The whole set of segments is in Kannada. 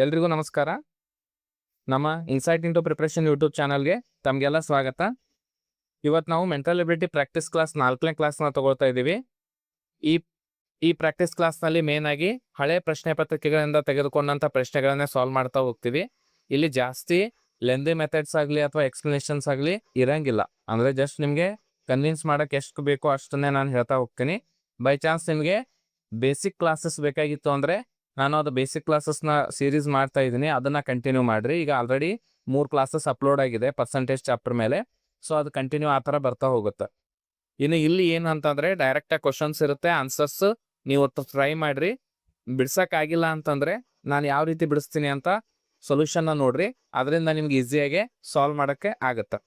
ಎಲ್ರಿಗೂ ನಮಸ್ಕಾರ. ನಮ್ಮ ಇನ್ಸೈಟ್ ಇಂಟು ಪ್ರಿಪ್ರೇಷನ್ ಯೂಟ್ಯೂಬ್ ಚಾನಲ್ಗೆ ತಮಗೆಲ್ಲ ಸ್ವಾಗತ. ಇವತ್ತು ನಾವು ಮೆಂಟಲ್ ಎಬಿಲಿಟಿ ಪ್ರಾಕ್ಟೀಸ್ ಕ್ಲಾಸ್ 4ನೇ ಕ್ಲಾಸ್ನ ತಗೊಳ್ತಾ ಇದ್ದೀವಿ. ಈ ಈ ಪ್ರಾಕ್ಟೀಸ್ ಕ್ಲಾಸ್ನಲ್ಲಿ ಮೇನ್ ಆಗಿ ಹಳೆ ಪ್ರಶ್ನೆ ಪತ್ರಿಕೆಗಳಿಂದ ತೆಗೆದುಕೊಂಡಂಥ ಪ್ರಶ್ನೆಗಳನ್ನೇ ಸಾಲ್ವ್ ಮಾಡ್ತಾ ಹೋಗ್ತೀವಿ. ಇಲ್ಲಿ ಜಾಸ್ತಿ ಲೆಂದಿ ಮೆಥಡ್ಸ್ ಆಗಲಿ ಅಥವಾ ಎಕ್ಸ್ಪ್ಲನೇಷನ್ಸ್ ಆಗಲಿ ಇರಂಗಿಲ್ಲ. ಅಂದರೆ ಜಸ್ಟ್ ನಿಮಗೆ ಕನ್ವಿನ್ಸ್ ಮಾಡೋಕ್ಕೆ ಎಷ್ಟು ಬೇಕೋ ಅಷ್ಟನ್ನೇ ನಾನು ಹೇಳ್ತಾ ಹೋಗ್ತೀನಿ. ಬೈ ಚಾನ್ಸ್ ನಿಮಗೆ ಬೇಸಿಕ್ ಕ್ಲಾಸಸ್ ಬೇಕಾಗಿತ್ತು ಅಂದರೆ ನಾನು ಅದು ಬೇಸಿಕ್ ಕ್ಲಾಸಸ್ನ ಸೀರೀಸ್ ಮಾಡ್ತಾ ಇದ್ದೀನಿ, ಅದನ್ನು ಕಂಟಿನ್ಯೂ ಮಾಡಿರಿ. ಈಗ ಆಲ್ರೆಡಿ 3 ಕ್ಲಾಸಸ್ ಅಪ್ಲೋಡ್ ಆಗಿದೆ ಪರ್ಸೆಂಟೇಜ್ ಚಾಪ್ಟರ್ ಮೇಲೆ. ಸೊ ಅದು ಕಂಟಿನ್ಯೂ ಆ ಥರ ಬರ್ತಾ ಹೋಗುತ್ತೆ. ಇನ್ನು ಇಲ್ಲಿ ಏನಂತಂದರೆ ಡೈರೆಕ್ಟಾಗಿ ಕ್ವಶನ್ಸ್ ಇರುತ್ತೆ, ಆನ್ಸರ್ಸ್ ನೀವು ಟ್ರೈ ಮಾಡಿರಿ. ಬಿಡ್ಸೋಕ್ಕಾಗಿಲ್ಲ ಅಂತಂದರೆ ನಾನು ಯಾವ ರೀತಿ ಬಿಡಿಸ್ತೀನಿ ಅಂತ ಸೊಲ್ಯೂಷನ್ನ ನೋಡ್ರಿ, ಅದರಿಂದ ನಿಮ್ಗೆ ಈಸಿಯಾಗೆ ಸಾಲ್ವ್ ಮಾಡೋಕ್ಕೆ ಆಗುತ್ತೆ.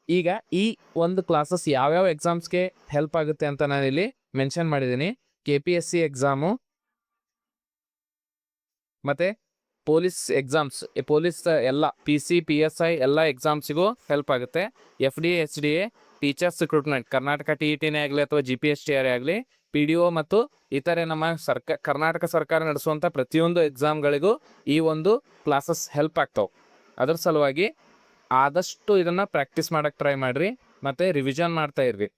ಈಗ ಈ ಒಂದು ಕ್ಲಾಸಸ್ ಯಾವ್ಯಾವ ಎಕ್ಸಾಮ್ಸ್ಗೆ ಹೆಲ್ಪ್ ಆಗುತ್ತೆ ಅಂತ ನಾನಿಲ್ಲಿ ಮೆನ್ಷನ್ ಮಾಡಿದ್ದೀನಿ. KPSC ಎಕ್ಸಾಮು ಮತ್ತು ಪೊಲೀಸ್ ಎಕ್ಸಾಮ್ಸ್, ಪೊಲೀಸ್ ಎಲ್ಲ PC PSI ಎಲ್ಲ ಎಕ್ಸಾಮ್ಸಿಗೂ ಹೆಲ್ಪ್ ಆಗುತ್ತೆ. FDA SDA teachers recruitment Karnataka TETನೇ ಆಗಲಿ ಅಥವಾ GPSTR ಆಗಲಿ, PDO ಮತ್ತು ಇತರೆ ನಮ್ಮ ಕರ್ನಾಟಕ ಸರ್ಕಾರ ನಡೆಸುವಂಥ ಪ್ರತಿಯೊಂದು ಎಕ್ಸಾಮ್ಗಳಿಗೂ ಈ ಒಂದು ಕ್ಲಾಸಸ್ ಹೆಲ್ಪ್ ಆಗ್ತಾವೆ. ಅದ್ರ ಸಲುವಾಗಿ ಆದಷ್ಟು ಇದನ್ನು ಪ್ರಾಕ್ಟೀಸ್ ಮಾಡೋಕ್ಕೆ ಟ್ರೈ ಮಾಡಿರಿ ಮತ್ತು ರಿವಿಷನ್ ಮಾಡ್ತಾ ಇರ್ರಿ.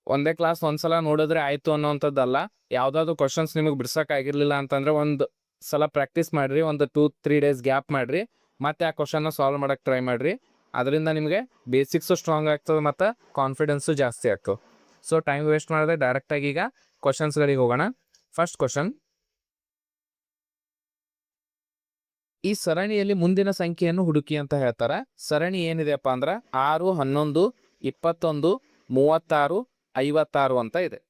ಒಂದೇ ಕ್ಲಾಸ್ ಒಂದ್ಸಲ ನೋಡಿದ್ರೆ ಆಯಿತು ಅನ್ನೋವಂಥದ್ದಲ್ಲ. ಯಾವುದಾದ್ರು ಕ್ವಶನ್ಸ್ ನಿಮಗೆ ಬಿಡ್ಸೋಕ್ಕಾಗಿರಲಿಲ್ಲ ಅಂತಂದರೆ ಒಂದು ಸಲ ಪ್ರಾಕ್ಟೀಸ್ ಮಾಡಿರಿ, ಒಂದು 2-3 ಡೇಸ್ ಗ್ಯಾಪ್ ಮಾಡಿರಿ, ಮತ್ತು ಆ ಕ್ವಶನ್ನ ಸಾಲ್ವ್ ಮಾಡೋಕ್ಕೆ ಟ್ರೈ ಮಾಡಿರಿ. ಅದರಿಂದ ನಿಮಗೆ ಬೇಸಿಕ್ಸು ಸ್ಟ್ರಾಂಗ್ ಆಗ್ತದೆ ಮತ್ತು ಕಾನ್ಫಿಡೆನ್ಸು ಜಾಸ್ತಿ ಆಗ್ತದೆ. ಸೊ ಟೈಮ್ ವೇಸ್ಟ್ ಮಾಡಿದ್ರೆ ಡೈರೆಕ್ಟಾಗಿ ಈಗ ಕ್ವಶನ್ಸ್ಗಳಿಗೆ ಹೋಗೋಣ. ಫಸ್ಟ್ ಕ್ವಶನ್, ಈ ಸರಣಿಯಲ್ಲಿ ಮುಂದಿನ ಸಂಖ್ಯೆಯನ್ನು ಹುಡುಕಿ ಅಂತ ಹೇಳ್ತಾರೆ. ಸರಣಿ ಏನಿದೆಯಪ್ಪ ಅಂದ್ರೆ 6, 11, 21, 36, 56 ಅಂತ ಇದೆ.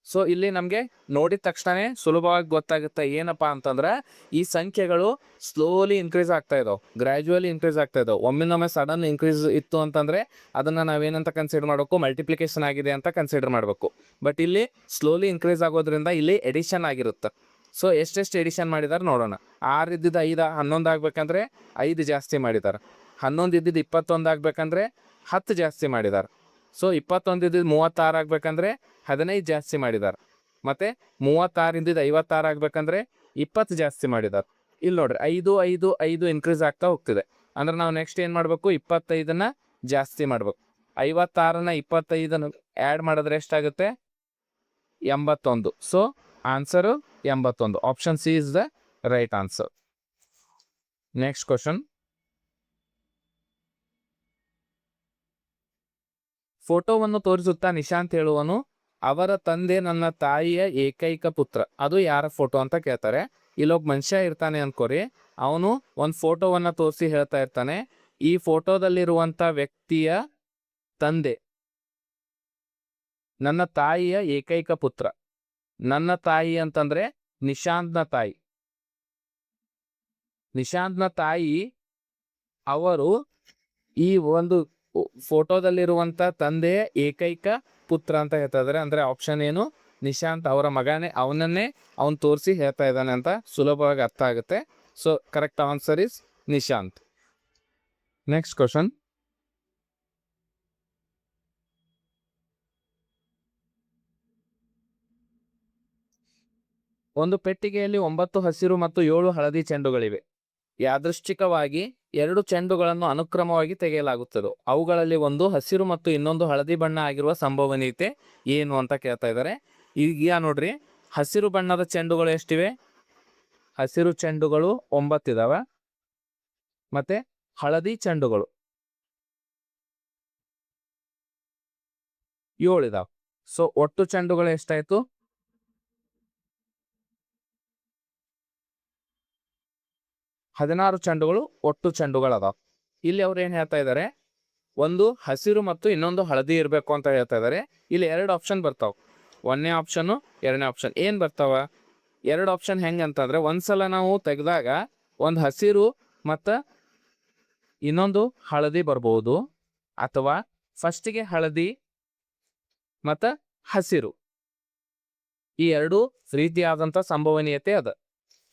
ಸೊ ಇಲ್ಲಿ ನಮಗೆ ನೋಡಿದ ತಕ್ಷಣವೇ ಸುಲಭವಾಗಿ ಗೊತ್ತಾಗುತ್ತೆ ಏನಪ್ಪ ಅಂತಂದ್ರೆ ಈ ಸಂಖ್ಯೆಗಳು ಸ್ಲೋಲಿ ಇನ್ಕ್ರೀಸ್ ಆಗ್ತಾ ಇದಾವೆ, ಗ್ರ್ಯಾಜುವಲಿ ಇನ್ಕ್ರೀಸ್ ಆಗ್ತಾ ಇದಾವೆ. ಒಮ್ಮಿನೊಮ್ಮೆ ಸಡನ್ ಇನ್ಕ್ರೀಸ್ ಇತ್ತು ಅಂತಂದರೆ ಅದನ್ನು ನಾವೇನಂತ ಕನ್ಸಿಡರ್ ಮಾಡಬೇಕು, ಮಲ್ಟಿಪ್ಲಿಕೇಶನ್ ಆಗಿದೆ ಅಂತ ಕನ್ಸಿಡರ್ ಮಾಡಬೇಕು. ಬಟ್ ಇಲ್ಲಿ ಸ್ಲೋಲಿ ಇನ್ಕ್ರೀಸ್ ಆಗೋದ್ರಿಂದ ಇಲ್ಲಿ ಎಡಿಷನ್ ಆಗಿರುತ್ತೆ. ಸೊ ಎಷ್ಟೆಷ್ಟು ಎಡಿಷನ್ ಮಾಡಿದ್ದಾರೆ ನೋಡೋಣ. 6 ಇದ್ದಿದ್ದು 5 11 ಆಗ್ಬೇಕಂದ್ರೆ 5 ಜಾಸ್ತಿ ಮಾಡಿದ್ದಾರೆ. 11 ಇದ್ದಿದ್ದು 21 ಆಗ್ಬೇಕಂದ್ರೆ 10 ಜಾಸ್ತಿ ಮಾಡಿದ್ದಾರೆ. ಸೊ 21 ಇದ್ದಿದ್ದು 36 ಆಗ್ಬೇಕಂದ್ರೆ 15 ಜಾಸ್ತಿ ಮಾಡಿದ್ದಾರೆ. ಮತ್ತು 36 ಇದ್ದಿದ್ದು 56 ಆಗ್ಬೇಕಂದ್ರೆ 20 ಜಾಸ್ತಿ ಮಾಡಿದ್ದಾರೆ. ಇಲ್ಲಿ ನೋಡ್ರಿ 5 5 5 ಇನ್ಕ್ರೀಸ್ ಆಗ್ತಾ ಹೋಗ್ತಿದೆ. ಅಂದ್ರೆ ನಾವು ನೆಕ್ಸ್ಟ್ ಏನು ಮಾಡಬೇಕು, 25ನ ಜಾಸ್ತಿ ಮಾಡಬೇಕು. 56ನ 25ನ ಆ್ಯಡ್ ಮಾಡಿದ್ರೆ ಎಷ್ಟಾಗುತ್ತೆ, 81. So answer 81. Option C is the right answer. Next question, ಫೋಟೋವನ್ನು ತೋರಿಸುತ್ತಾ ನಿಶಾಂತ್ ಹೇಳುವನು, ಅವರ ತಂದೆ ನನ್ನ ತಾಯಿಯ ಏಕೈಕ ಪುತ್ರ. ಅದು ಯಾರ ಫೋಟೋ ಅಂತ ಕೇಳ್ತಾರೆ. ಇಲ್ಲೊಬ್ಬ ಮನುಷ್ಯ ಇರ್ತಾನೆ ಅನ್ಕೋರಿ, ಅವನು ಒಂದು ಫೋಟೋವನ್ನು ತೋರಿಸಿ ಹೇಳ್ತಾ ಇರ್ತಾನೆ, ಈ ಫೋಟೋದಲ್ಲಿರುವಂಥ ವ್ಯಕ್ತಿಯ ತಂದೆ ನನ್ನ ತಾಯಿಯ ಏಕೈಕ ಪುತ್ರ. ನನ್ನ ತಾಯಿ ಅಂತಂದ್ರೆ ನಿಶಾಂತ್ನ ತಾಯಿ. ನಿಶಾಂತ್ನ ತಾಯಿ ಅವರು ಈ ಒಂದು ಫೋಟೋದಲ್ಲಿರುವಂಥ ತಂದೆಯ ಏಕೈಕ ಪುತ್ರ ಅಂತ ಹೇಳ್ತಾ ಇದ್ದಾರೆ. ಅಂದರೆ ಆಪ್ಷನ್ ಏನು, ನಿಶಾಂತ್ ಅವರ ಮಗನೇ, ಅವನು ತೋರಿಸಿ ಹೇಳ್ತಾ ಇದ್ದಾನೆ ಅಂತ ಸುಲಭವಾಗಿ ಅರ್ಥ ಆಗುತ್ತೆ. So correct answer is Nishant. Next question, ಒಂದು ಪೆಟ್ಟಿಗೆಯಲ್ಲಿ 9 ಹಸಿರು ಮತ್ತು 7 ಹಳದಿ ಚೆಂಡುಗಳಿವೆ. ಯಾದೃಚ್ಛಿಕವಾಗಿ 2 ಚೆಂಡುಗಳನ್ನು ಅನುಕ್ರಮವಾಗಿ ತೆಗೆಯಲಾಗುತ್ತದೆ. ಅವುಗಳಲ್ಲಿ ಒಂದು ಹಸಿರು ಮತ್ತು ಇನ್ನೊಂದು ಹಳದಿ ಬಣ್ಣ ಆಗಿರುವ ಸಂಭವನೀಯತೆ ಏನು ಅಂತ ಕೇಳ್ತಾ ಇದ್ದಾರೆ. ಈಗ ನೋಡ್ರಿ, ಹಸಿರು ಬಣ್ಣದ ಚೆಂಡುಗಳು ಎಷ್ಟಿವೆ, ಹಸಿರು ಚೆಂಡುಗಳು 9 ಇದಾವೆ. ಮತ್ತೆ ಹಳದಿ ಚೆಂಡುಗಳು 7 ಇದಾವೆ. ಸೊ ಒಟ್ಟು ಚೆಂಡುಗಳು ಎಷ್ಟಾಯ್ತು, 16 ಚೆಂಡುಗಳು ಒಟ್ಟು ಚೆಂಡುಗಳದಾವ. ಇಲ್ಲಿ ಅವ್ರು ಏನು ಹೇಳ್ತಾ ಇದ್ದಾರೆ, ಒಂದು ಹಸಿರು ಮತ್ತು ಇನ್ನೊಂದು ಹಳದಿ ಇರಬೇಕು ಅಂತ ಹೇಳ್ತಾ ಇದ್ದಾರೆ. ಇಲ್ಲಿ 2 ಆಪ್ಷನ್ ಬರ್ತಾವೆ, 1ನೇ ಆಪ್ಷನ್ನು 2ನೇ ಆಪ್ಷನ್. ಏನು ಬರ್ತಾವ 2 ಆಪ್ಷನ್ ಹೆಂಗೆ ಅಂತಂದರೆ, ಒಂದ್ಸಲ ನಾವು ತೆಗೆದಾಗ ಒಂದು ಹಸಿರು ಮತ್ತು ಇನ್ನೊಂದು ಹಳದಿ ಬರ್ಬೋದು, ಅಥವಾ ಫಸ್ಟಿಗೆ ಹಳದಿ ಮತ್ತು ಹಸಿರು, ಈ 2 ರೀತಿಯಾದಂಥ ಸಂಭವನೀಯತೆ ಅದ.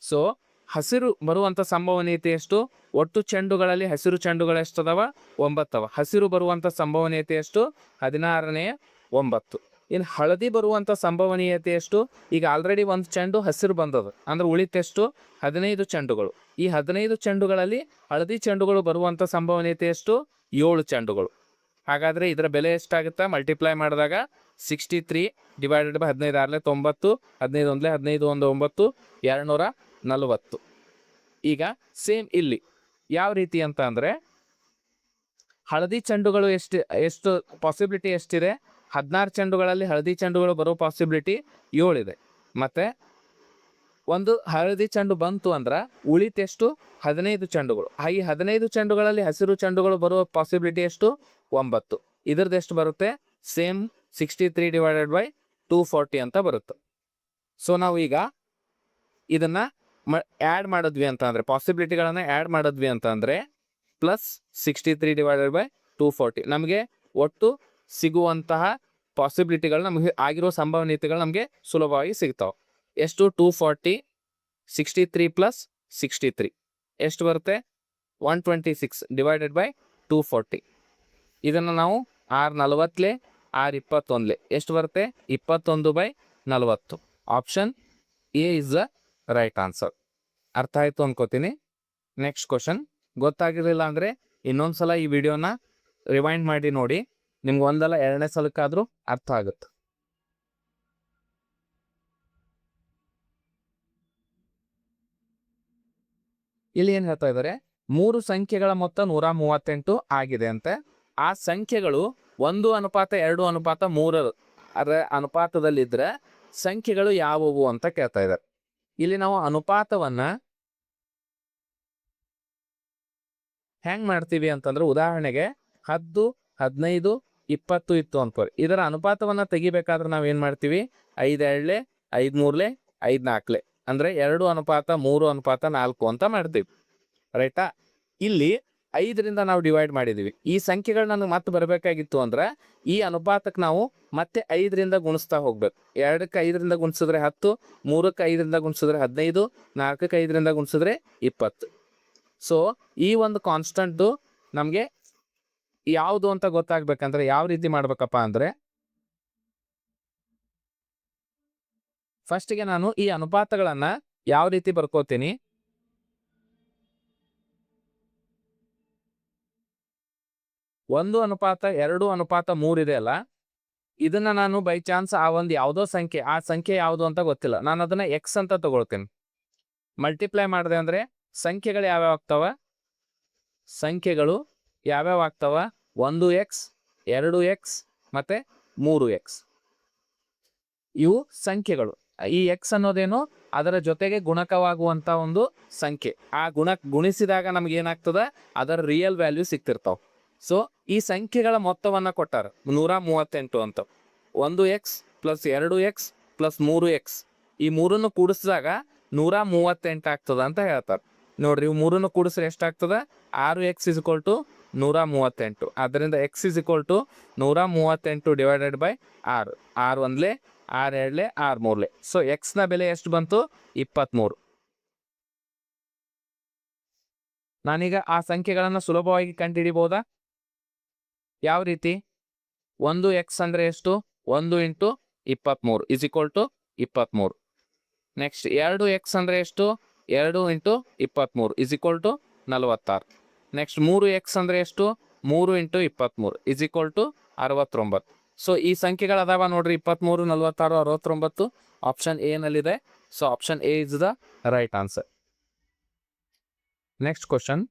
ಸೊ ಹಸಿರು ಬರುವಂಥ ಸಂಭವನೀಯತೆ ಎಷ್ಟು, ಒಟ್ಟು ಚೆಂಡುಗಳಲ್ಲಿ ಹಸಿರು ಚೆಂಡುಗಳು ಎಷ್ಟದವ, 9 ಅವ. ಹಸಿರು ಬರುವಂಥ ಸಂಭವನೀಯತೆ ಎಷ್ಟು, 16ನೇ 9. ಇನ್ನು ಹಳದಿ ಬರುವಂಥ ಸಂಭವನೀಯತೆ ಎಷ್ಟು? ಈಗ ಆಲ್ರೆಡಿ ಒಂದು ಚೆಂಡು ಹಸಿರು ಬಂದದು ಅಂದ್ರೆ ಉಳಿತೆಷ್ಟು? 15 ಚೆಂಡುಗಳು. ಈ 15 ಚೆಂಡುಗಳಲ್ಲಿ ಹಳದಿ ಚೆಂಡುಗಳು ಬರುವಂಥ ಸಂಭವನೀಯತೆ ಎಷ್ಟು? 7 ಚೆಂಡುಗಳು. ಹಾಗಾದರೆ ಇದರ ಬೆಲೆ ಎಷ್ಟಾಗುತ್ತೆ? ಮಲ್ಟಿಪ್ಲೈ ಮಾಡಿದಾಗ 63 ಡಿವೈಡೆಡ್ ಬೈ 15 ಆರಲೆ 90, 15 ಒಂದಲೇ 15 1 9, 240. ಈಗ ಸೇಮ್ ಇಲ್ಲಿ ಯಾವ ರೀತಿ ಅಂತ ಅಂದರೆ ಹಳದಿ ಚೆಂಡುಗಳು ಎಷ್ಟು ಪಾಸಿಬಿಲಿಟಿ ಎಷ್ಟಿದೆ? 16 ಚೆಂಡುಗಳಲ್ಲಿ ಹಳದಿ ಚೆಂಡುಗಳು ಬರೋ ಪಾಸಿಬಿಲಿಟಿ 7 ಇದೆ. ಮತ್ತು ಒಂದು ಹಳದಿ ಚೆಂಡು ಬಂತು ಅಂದ್ರೆ ಉಳಿತೆಷ್ಟು? 15 ಚೆಂಡುಗಳು. ಈ 15 ಚೆಂಡುಗಳಲ್ಲಿ ಹಸಿರು ಚೆಂಡುಗಳು ಬರುವ ಪಾಸಿಬಿಲಿಟಿ ಎಷ್ಟು? 9. ಇದ್ರದ್ದು ಎಷ್ಟು ಬರುತ್ತೆ? ಸೇಮ್ 63 ಡಿವೈಡೆಡ್ ಬೈ 240 ಅಂತ ಬರುತ್ತೆ. ಸೊ ನಾವು ಈಗ ಇದನ್ನು ಆ್ಯಡ್ ಮಾಡಿದ್ವಿ ಅಂತ ಅಂದರೆ ಪಾಸಿಬಿಲಿಟಿಗಳನ್ನು ಆ್ಯಡ್ ಮಾಡಿದ್ವಿ ಅಂತ ಅಂದರೆ ಪ್ಲಸ್ 63 ಡಿವೈಡೆಡ್ ಬೈ 240 ನಮಗೆ ಒಟ್ಟು ಸಿಗುವಂತಹ ಪಾಸಿಬಿಲಿಟಿಗಳು ನಮಗೆ ಆಗಿರೋ ಸಂಭವನೀಯತೆಗಳು ನಮಗೆ ಸುಲಭವಾಗಿ ಸಿಗ್ತಾವೆ. ಎಷ್ಟು? 240 63 ಪ್ಲಸ್ 63 ಎಷ್ಟು ಬರುತ್ತೆ? 126 ಡಿವೈಡೆಡ್ ಬೈ 240. ಇದನ್ನು ನಾವು 640 621 ಎಷ್ಟು ಬರುತ್ತೆ? 21/40. Option A is the right answer. ಅರ್ಥ ಆಯಿತು ಅನ್ಕೋತೀನಿ. Next question. ಗೊತ್ತಾಗಿರಲಿಲ್ಲ ಅಂದರೆ ಇನ್ನೊಂದ್ಸಲ ಈ ವಿಡಿಯೋನ ರಿವೈಂಡ್ ಮಾಡಿ ನೋಡಿ, ನಿಮ್ಗೆ ಒಂದಲ್ಲ ಎರಡನೇ ಸಲಕ್ಕಾದರೂ ಅರ್ಥ ಆಗುತ್ತೆ. ಇಲ್ಲಿ ಏನು ಹೇಳ್ತಾ ಇದ್ದಾರೆ? 3 ಸಂಖ್ಯೆಗಳ ಮೊತ್ತ 138 ಆಗಿದೆ ಅಂತೆ. ಆ ಸಂಖ್ಯೆಗಳು 1:2:3 ಅನುಪಾತದಲ್ಲಿದ್ದರೆ ಸಂಖ್ಯೆಗಳು ಯಾವುವು ಅಂತ ಕೇಳ್ತಾ ಇದ್ದಾರೆ. ಇಲ್ಲಿ ನಾವು ಅನುಪಾತವನ್ನ ಹೆಂಗ್ ಮಾಡ್ತೀವಿ ಅಂತಂದ್ರೆ ಉದಾಹರಣೆಗೆ 10 15 20 ಇತ್ತು ಅನ್ಕೋರಿ. ಇದರ ಅನುಪಾತವನ್ನ ತೆಗಿಬೇಕಾದ್ರೆ ನಾವು ಏನು ಮಾಡ್ತೀವಿ? 5 2 5 3 5 4 ಅಂದರೆ 2:3:4 ಅಂತ ಮಾಡ್ತೀವಿ, ರೈಟಾ? ಇಲ್ಲಿ 5ರಿಂದ ನಾವು ಡಿವೈಡ್ ಮಾಡಿದ್ದೀವಿ. ಈ ಸಂಖ್ಯೆಗಳು ನನಗೆ ಮತ್ತೆ ಬರಬೇಕಾಗಿತ್ತು ಅಂದ್ರೆ ಈ ಅನುಪಾತಕ್ಕೆ ನಾವು ಮತ್ತೆ 5ರಿಂದ ಗುಣಿಸ್ತಾ ಹೋಗ್ಬೇಕು. 2ಕ್ಕೆ 5ರಿಂದ ಗುಣಿಸಿದ್ರೆ 10, 3ಕ್ಕೆ 5ರಿಂದ ಗುಣಿಸಿದ್ರೆ 15, 4ಕ್ಕೆ 5ರಿಂದ ಗುಣಿಸಿದ್ರೆ 20. ಸೊ ಈ ಒಂದು ಕಾನ್ಸ್ಟಂಟು ನಮಗೆ ಯಾವುದು ಅಂತ ಗೊತ್ತಾಗ್ಬೇಕಂದ್ರೆ ಯಾವ ರೀತಿ ಮಾಡ್ಬೇಕಪ್ಪ ಅಂದರೆ ಫಸ್ಟಿಗೆ ನಾನು ಈ ಅನುಪಾತಗಳನ್ನು ಯಾವ ರೀತಿ ಬರ್ಕೋತೀನಿ? 1:2:3 ಇದೆ ಅಲ್ಲ, ಇದನ್ನ ನಾನು ಬೈ ಚಾನ್ಸ್ ಆ ಒಂದು ಯಾವುದೋ ಸಂಖ್ಯೆ, ಆ ಸಂಖ್ಯೆ ಯಾವುದು ಅಂತ ಗೊತ್ತಿಲ್ಲ, ನಾನು ಅದನ್ನ ಎಕ್ಸ್ ಅಂತ ತಗೊಳ್ತೀನಿ. ಮಲ್ಟಿಪ್ಲೈ ಮಾಡಿದೆ ಅಂದರೆ ಸಂಖ್ಯೆಗಳು ಯಾವ್ಯಾವ ಆಗ್ತಾವ? ಸಂಖ್ಯೆಗಳು ಯಾವ್ಯಾವ ಆಗ್ತಾವ? 1x 2x ಮತ್ತು 3x. ಇವು ಸಂಖ್ಯೆಗಳು. ಈ ಎಕ್ಸ್ ಅನ್ನೋದೇನು? ಅದರ ಜೊತೆಗೆ ಗುಣಕವಾಗುವಂಥ ಒಂದು ಸಂಖ್ಯೆ. ಆ ಗುಣಿಸಿದಾಗ ನಮ್ಗೆ ಏನಾಗ್ತದೆ? ಅದರ ರಿಯಲ್ ವ್ಯಾಲ್ಯೂ ಸಿಗ್ತಿರ್ತಾವೆ. ಸೊ ಈ ಸಂಖ್ಯೆಗಳ ಮೊತ್ತವನ್ನು ಕೊಟ್ಟಾರ 138 ಅಂತ. 1x plus 2x plus 3x ಈ ಮೂರನ್ನು ಕೂಡಿಸಿದಾಗ 138 ಆಗ್ತದ ಅಂತ ಹೇಳ್ತಾರೆ. ನೋಡ್ರಿ, ಇವು ಮೂರನ್ನು ಕೂಡಿಸ್ರೆ ಎಷ್ಟಾಗ್ತದೆ? 6x = 138. ಆದ್ದರಿಂದ x = 138 ಡಿವೈಡೆಡ್ ಬೈ 6. 6 1 6 2 6 3. ಸೊ ಎಕ್ಸ್ನ ಬೆಲೆ ಎಷ್ಟು ಬಂತು? 23. ನಾನೀಗ ಆ ಸಂಖ್ಯೆಗಳನ್ನು ಸುಲಭವಾಗಿ ಕಂಡುಹಿಡಿಬಹುದಾ? ಯಾವ ರೀತಿ? 1x ಅಂದರೆ ಎಷ್ಟು? 1 × 23 = 23. ನೆಕ್ಸ್ಟ್ 2x ಅಂದರೆ ಎಷ್ಟು? 2 × 23 = 46. ನೆಕ್ಸ್ಟ್ 3x ಅಂದರೆ ಎಷ್ಟು? 3 × 23 = 69. ಸೊ ಈ ಸಂಖ್ಯೆಗಳು ಅದಾವ ನೋಡ್ರಿ, 23 46 69. ಆಪ್ಷನ್ ಎ ನಲ್ಲಿದೆ. So option A is the right answer. Next question.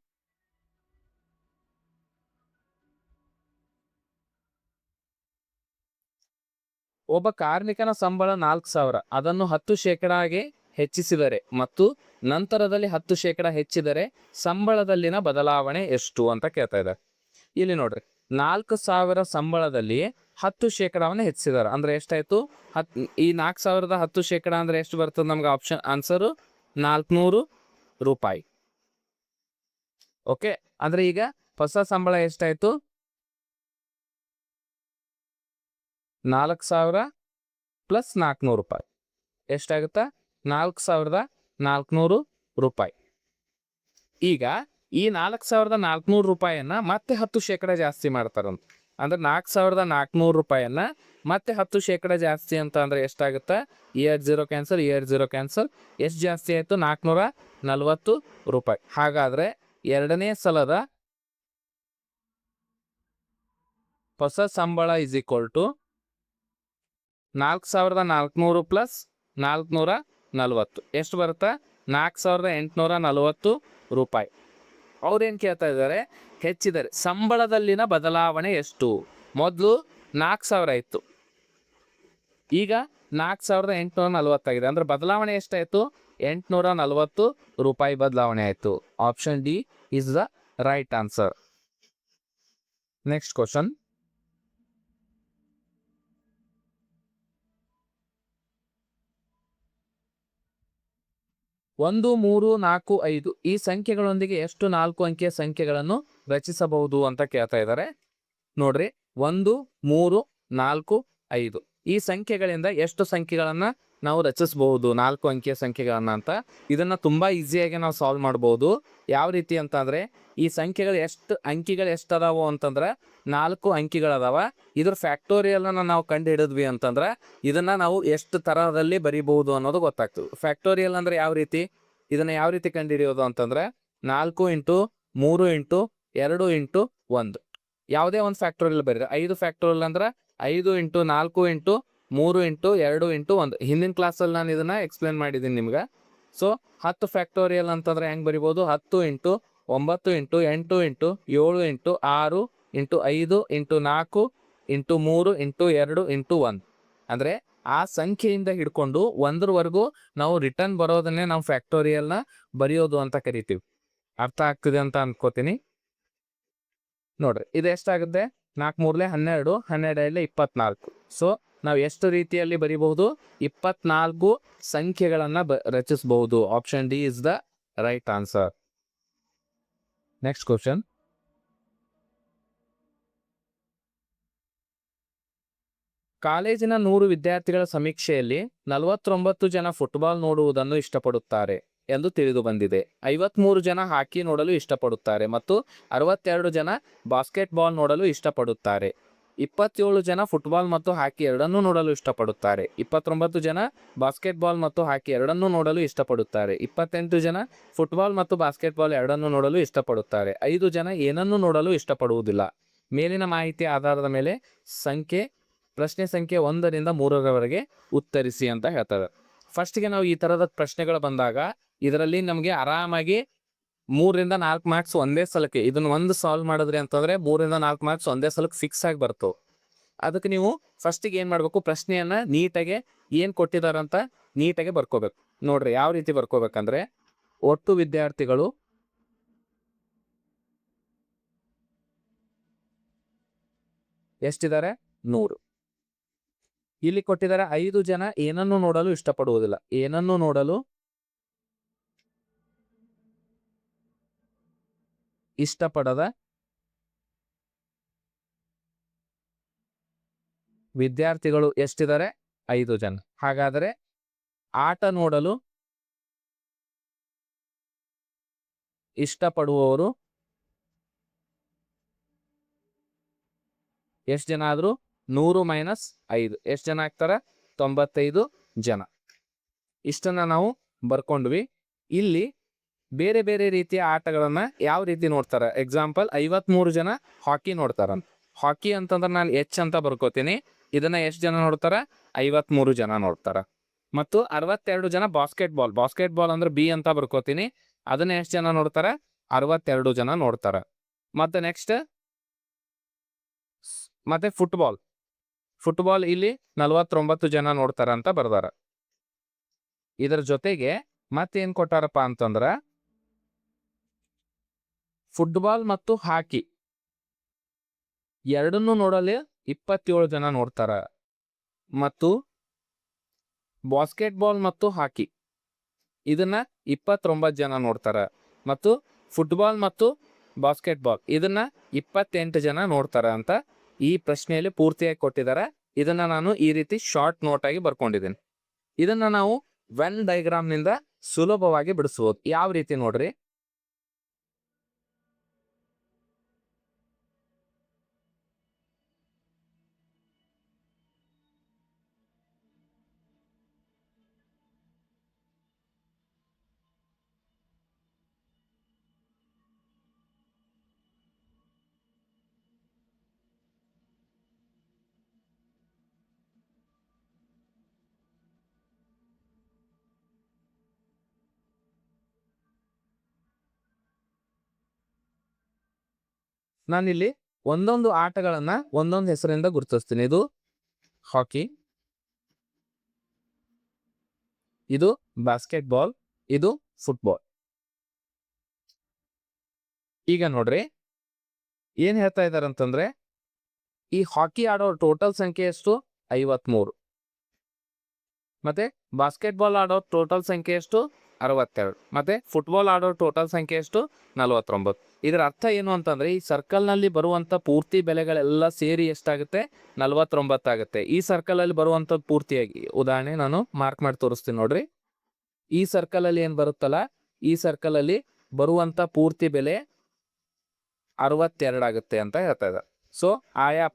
ಒಬ್ಬ ಕಾರ್ಮಿಕನ ಸಂಬಳ 4,000, ಅದನ್ನು 10% ಹೆಚ್ಚಿಸಿದರೆ ಮತ್ತು ನಂತರದಲ್ಲಿ 10% ಹೆಚ್ಚಿದರೆ ಸಂಬಳದಲ್ಲಿನ ಬದಲಾವಣೆ ಎಷ್ಟು ಅಂತ ಕೇಳ್ತಾ ಇದ್ದಾರೆ. ಇಲ್ಲಿ ನೋಡ್ರಿ, 4,000 ಸಂಬಳದಲ್ಲಿ 10% ಹೆಚ್ಚಿಸಿದಾರೆ ಅಂದ್ರೆ ಎಷ್ಟಾಯ್ತು? ಈ 4,000ದ 10% ಅಂದ್ರೆ ಎಷ್ಟು ಬರ್ತದೆ ನಮ್ಗೆ? ಆಪ್ಷನ್ ಆನ್ಸರು 400 ರೂಪಾಯಿ. ಓಕೆ, ಅಂದ್ರೆ ಈಗ ಹೊಸ ಸಂಬಳ ಎಷ್ಟಾಯ್ತು? 4,000 ಪ್ಲಸ್ 400 ರೂಪಾಯಿ ಎಷ್ಟಾಗುತ್ತಾ? 4,400 ರೂಪಾಯಿ. ಈಗ ಈ 4,400 ರೂಪಾಯಿಯನ್ನ ಮತ್ತೆ 10% ಜಾಸ್ತಿ ಮಾಡ್ತಾರಂತ. ಅಂದ್ರೆ 4,400 ರೂಪಾಯಿಯನ್ನ ಮತ್ತೆ 10% ಜಾಸ್ತಿ ಅಂತ ಅಂದ್ರೆ ಎಷ್ಟಾಗುತ್ತೆ? Year 0 cancel, year 0 cancel. ಎಷ್ಟು ಜಾಸ್ತಿ ಆಯ್ತು? 440 ರೂಪಾಯಿ. ಹಾಗಾದ್ರೆ ಎರಡನೇ ಸಲದ ಹೊಸ ಸಂಬಳ ಇಸ್ ಈಕ್ವಲ್ ಟು 4,400 ಪ್ಲಸ್ 440 ಎಷ್ಟು ಬರುತ್ತಾ? 4,840 ರೂಪಾಯಿ. ಅವ್ರೇನು ಕೇಳ್ತಾ ಇದ್ದಾರೆ? ಹೆಚ್ಚಿದರೆ ಸಂಬಳದಲ್ಲಿನ ಬದಲಾವಣೆ ಎಷ್ಟು? ಮೊದಲು 4,000 ಇತ್ತು, ಈಗ 4,840 ಆಗಿದೆ. ಅಂದ್ರೆ ಬದಲಾವಣೆ ಎಷ್ಟಾಯಿತು? 840 ರೂಪಾಯಿ ಬದಲಾವಣೆ ಆಯಿತು. Option D is the right answer. Next question. 1, 3, 4, 5 ಈ ಸಂಖ್ಯೆಗಳೊಂದಿಗೆ ಎಷ್ಟು 4 ಅಂಕಿಯ ಸಂಖ್ಯೆಗಳನ್ನು ರಚಿಸಬಹುದು ಅಂತ ಕೇಳ್ತಾ ಇದ್ದಾರೆ. ನೋಡ್ರಿ, 1, 3, 4, 5 ಈ ಸಂಖ್ಯೆಗಳಿಂದ ಎಷ್ಟು ಸಂಖ್ಯೆಗಳನ್ನ ನಾವು ರಚಿಸಬಹುದು 4 ಅಂಕಿಯ ಸಂಖ್ಯೆಗಳನ್ನ ಅಂತ. ಇದನ್ನ ತುಂಬಾ ಈಸಿಯಾಗಿ ನಾವು ಸಾಲ್ವ್ ಮಾಡಬಹುದು. ಯಾವ ರೀತಿ ಅಂತಂದ್ರೆ, ಈ ಸಂಖ್ಯೆಗಳು ಅಂಕಿಗಳು ಎಷ್ಟದಾವು ಅಂತಂದ್ರೆ 4 ಅಂಕಿಗಳದಾವ. ಇದ್ರ ಫ್ಯಾಕ್ಟೋರಿಯಲ್ ನಾವು ಕಂಡು ಹಿಡಿದ್ವಿ ಅಂತಂದ್ರೆ ಇದನ್ನ ನಾವು ಎಷ್ಟು ತರದಲ್ಲಿ ಬರೀಬಹುದು ಅನ್ನೋದು ಗೊತ್ತಾಗ್ತದೆ. ಫ್ಯಾಕ್ಟೋರಿಯಲ್ ಅಂದ್ರೆ ಯಾವ ರೀತಿ, ಇದನ್ನ ಯಾವ ರೀತಿ ಕಂಡು ಹಿಡಿಯೋದು ಅಂತಂದ್ರೆ 4 ಇಂಟು 3 ಇಂಟು 2 ಇಂಟು 1 ಯಾವುದೇ ಒಂದು ಫ್ಯಾಕ್ಟೋರಿಯಲ್ ಬರೀರಿ. 5 ಫ್ಯಾಕ್ಟೋರಿಯಲ್ ಅಂದ್ರೆ 5 ಇಂಟು 4 ಇಂಟು 3 ಇಂಟು 2 ಇಂಟು 1. ಹಿಂದಿನ ಕ್ಲಾಸಲ್ಲಿ ನಾನು ಇದನ್ನ ಎಕ್ಸ್ಪ್ಲೇನ್ ಮಾಡಿದ್ದೀನಿ ನಿಮ್ಗೆ. ಸೊ 10 ಫ್ಯಾಕ್ಟೋರಿಯಲ್ ಅಂತಂದ್ರೆ ಹೆಂಗ್ ಬರಿಬೋದು? 10 into 9 into 8 into 7 into 6 into 5 into 4 into 3 into 2 into 1. ಅಂದ್ರೆ ಆ ಸಂಖ್ಯೆಯಿಂದ ಹಿಡ್ಕೊಂಡು 1ರವರೆಗೂ ನಾವು ರಿಟರ್ನ್ ಬರೋದನ್ನೇ ನಾವು ಫ್ಯಾಕ್ಟೋರಿಯಲ್ನ ಬರೆಯೋದು ಅಂತ ಕರಿತೀವಿ. ಅರ್ಥ ಆಗ್ತಿದೆ ಅಂತ ಅನ್ಕೋತೀನಿ. ನೋಡ್ರಿ, ಇದು ಎಷ್ಟಾಗುತ್ತೆ? 4 3 12, 12 24. ಸೊ ನಾವು ಎಷ್ಟು ರೀತಿಯಲ್ಲಿ ಬರೀಬಹುದು? 24 ಸಂಖ್ಯೆಗಳನ್ನ ರಚಿಸಬಹುದು. Option D is the right answer. Next question. ಕಾಲೇಜಿನ 100 ವಿದ್ಯಾರ್ಥಿಗಳ ಸಮೀಕ್ಷೆಯಲ್ಲಿ 49 ಜನ ಫುಟ್ಬಾಲ್ ನೋಡುವುದನ್ನು ಇಷ್ಟಪಡುತ್ತಾರೆ ಎಂದು ತಿಳಿದು ಬಂದಿದೆ. 53 ಜನ ಹಾಕಿ ನೋಡಲು ಇಷ್ಟಪಡುತ್ತಾರೆ ಮತ್ತು 62 ಜನ ಬಾಸ್ಕೆಟ್ಬಾಲ್ ನೋಡಲು ಇಷ್ಟಪಡುತ್ತಾರೆ. 27 ಜನ ಫುಟ್ಬಾಲ್ ಮತ್ತು ಹಾಕಿ ಎರಡನ್ನೂ ನೋಡಲು ಇಷ್ಟಪಡುತ್ತಾರೆ. 29 ಜನ ಬಾಸ್ಕೆಟ್ಬಾಲ್ ಮತ್ತು ಹಾಕಿ ಎರಡನ್ನೂ ನೋಡಲು ಇಷ್ಟಪಡುತ್ತಾರೆ. 28 ಜನ ಫುಟ್ಬಾಲ್ ಮತ್ತು ಬಾಸ್ಕೆಟ್ಬಾಲ್ ಎರಡನ್ನೂ ನೋಡಲು ಇಷ್ಟಪಡುತ್ತಾರೆ. 5 ಜನ ಏನನ್ನೂ ನೋಡಲು ಇಷ್ಟಪಡುವುದಿಲ್ಲ. ಮೇಲಿನ ಮಾಹಿತಿ ಆಧಾರದ ಮೇಲೆ ಪ್ರಶ್ನೆ ಸಂಖ್ಯೆ 1ರಿಂದ 3ರವರೆಗೆ ಉತ್ತರಿಸಿ ಅಂತ ಹೇಳ್ತಾರೆ. ಫಸ್ಟ್ಗೆ ನಾವು ಈ ತರದ ಪ್ರಶ್ನೆಗಳು ಬಂದಾಗ ಇದರಲ್ಲಿ ನಮಗೆ ಆರಾಮಾಗಿ 3ರಿಂದ 4 ಮಾರ್ಕ್ಸ್ ಒಂದೇ ಸಲಕ್ಕೆ, ಇದನ್ನ ಒಂದು ಸಾಲ್ವ್ ಮಾಡಿದ್ರಿ ಅಂತಂದ್ರೆ 3ರಿಂದ 4 ಮಾರ್ಕ್ಸ್ ಒಂದೇ ಸಲಕ್ಕೆ ಫಿಕ್ಸ್ ಆಗಿ ಬರ್ತವೆ. ಅದಕ್ಕೆ ನೀವು ಫಸ್ಟಿಗೆ ಏನ್ ಮಾಡ್ಬೇಕು? ಪ್ರಶ್ನೆಯನ್ನ ನೀಟಾಗಿ ಏನ್ ಕೊಟ್ಟಿದಾರಂತ ನೀಟಾಗಿ ಬರ್ಕೋಬೇಕು. ನೋಡ್ರಿ, ಯಾವ ರೀತಿ ಬರ್ಕೋಬೇಕಂದ್ರೆ, ಒಟ್ಟು ವಿದ್ಯಾರ್ಥಿಗಳು ಎಷ್ಟಿದ್ದಾರೆ? 100. ಇಲ್ಲಿ ಕೊಟ್ಟಿದ್ದಾರೆ 5 ಜನ ಏನನ್ನು ನೋಡಲು ಇಷ್ಟಪಡುವುದಿಲ್ಲ. ಏನನ್ನು ನೋಡಲು ಇಷ್ಟಪಡದ ವಿದ್ಯಾರ್ಥಿಗಳು ಎಷ್ಟಿದ್ದಾರೆ? 5 ಜನ. ಹಾಗಾದರೆ ಆಟ ನೋಡಲು ಇಷ್ಟಪಡುವವರು ಎಷ್ಟು ಜನ ಆದ್ರು? 100 ಮೈನಸ್ 5 ಎಷ್ಟು ಜನ ಆಗ್ತಾರ? 95 ಜನ. ಇಷ್ಟನ್ನ ನಾವು ಬರ್ಕೊಂಡ್ವಿ. ಇಲ್ಲಿ ಬೇರೆ ಬೇರೆ ರೀತಿಯ ಆಟಗಳನ್ನ ಯಾವ ರೀತಿ ನೋಡ್ತಾರ? ಎಕ್ಸಾಂಪಲ್, 53 ಜನ ಹಾಕಿ ನೋಡ್ತಾರ. ಹಾಕಿ ಅಂತಂದ್ರೆ ನಾನು ಎಚ್ ಅಂತ ಬರ್ಕೋತೀನಿ. ಇದನ್ನ ಎಷ್ಟು ಜನ ನೋಡ್ತಾರ? 53 ಜನ ನೋಡ್ತಾರ. ಮತ್ತು 62 ಜನ ಬಾಸ್ಕೆಟ್ಬಾಲ್ ಅಂದ್ರೆ ಬಿ ಅಂತ ಬರ್ಕೋತೀನಿ. ಅದನ್ನ ಎಷ್ಟು ಜನ ನೋಡ್ತಾರ? 62 ಜನ ನೋಡ್ತಾರ. ಮತ್ತೆ ನೆಕ್ಸ್ಟ್ ಮತ್ತೆ ಫುಟ್ಬಾಲ್ ಇಲ್ಲಿ 49 ಜನ ನೋಡ್ತಾರ ಅಂತ ಬರ್ದಾರ. ಇದರ ಜೊತೆಗೆ ಮತ್ತೇನ್ ಕೊಟ್ಟಾರಪ್ಪ ಅಂತಂದ್ರ, ಫುಟ್ಬಾಲ್ ಮತ್ತು ಹಾಕಿ ಎರಡನ್ನೂ ನೋಡಲು 27 ಜನ ನೋಡ್ತಾರ. ಮತ್ತು ಬಾಸ್ಕೆಟ್ಬಾಲ್ ಮತ್ತು ಹಾಕಿ ಇದನ್ನ 29 ಜನ ನೋಡ್ತಾರ. ಮತ್ತು ಫುಟ್ಬಾಲ್ ಮತ್ತು ಬಾಸ್ಕೆಟ್ಬಾಲ್ ಇದನ್ನ 28 ಜನ ನೋಡ್ತಾರ ಅಂತ ಈ ಪ್ರಶ್ನೆಯಲ್ಲಿ ಪೂರ್ತಿಯಾಗಿ ಕೊಟ್ಟಿದ್ದಾರೆ. ಇದನ್ನ ನಾನು ಈ ರೀತಿ ಶಾರ್ಟ್ ನೋಟ್ ಆಗಿ ಬರ್ಕೊಂಡಿದ್ದೀನಿ. ಇದನ್ನ ನಾವು ವೆನ್ ಡಯಾಗ್ರಾಮ್ ನಿಂದ ಸುಲಭವಾಗಿ ಬಿಡಿಸಬಹುದು. ಯಾವ ರೀತಿ ನೋಡ್ರಿ, ನಾನಿಲ್ಲಿ ಒಂದೊಂದು ಆಟಗಳನ್ನ ಒಂದೊಂದು ಹೆಸರಿಂದ ಗುರುತಿಸ್ತೀನಿ. ಇದು ಹಾಕಿ, ಇದು ಬಾಸ್ಕೆಟ್ಬಾಲ್, ಇದು ಫುಟ್ಬಾಲ್. ಈಗ ನೋಡ್ರಿ ಏನ್ ಹೇಳ್ತಾ ಇದ್ದಾರೆ ಅಂತಂದ್ರೆ, ಈ ಹಾಕಿ ಆಡೋ ಟೋಟಲ್ ಸಂಖ್ಯೆ ಎಷ್ಟು? 53. ಮತ್ತೆ ಬಾಸ್ಕೆಟ್ಬಾಲ್ ಆಡೋ ಟೋಟಲ್ ಸಂಖ್ಯೆ ಎಷ್ಟು? 62. ಮತ್ತೆ ಫುಟ್ಬಾಲ್ ಆಡೋ ಟೋಟಲ್ ಸಂಖ್ಯೆ ಎಷ್ಟು? 49. ಇದರ ಅರ್ಥ ಏನು ಅಂತಂದ್ರೆ, ಈ ಸರ್ಕಲ್ ನಲ್ಲಿ ಬರುವಂತ ಪೂರ್ತಿ ಬೆಲೆಗಳೆಲ್ಲ ಸೇರಿ ಎಷ್ಟಾಗುತ್ತೆ? 49 ಆಗುತ್ತೆ. ಈ ಸರ್ಕಲ್ ಅಲ್ಲಿ ಬರುವಂತ ಪೂರ್ತಿಯಾಗಿ ಉದಾಹರಣೆ ನಾನು ಮಾರ್ಕ್ ಮಾಡಿ ತೋರಿಸ್ತೀನಿ ನೋಡ್ರಿ. ಈ ಸರ್ಕಲ್ ಅಲ್ಲಿ ಏನ್ ಬರುತ್ತಲ್ಲ, ಈ ಸರ್ಕಲ್ ಅಲ್ಲಿ ಬರುವಂತ ಪೂರ್ತಿ ಬೆಲೆ 62 ಆಗುತ್ತೆ ಅಂತ ಹೇಳ್ತಾ ಇದ್ದಾರೆ. ಸೊ ಆಯಾ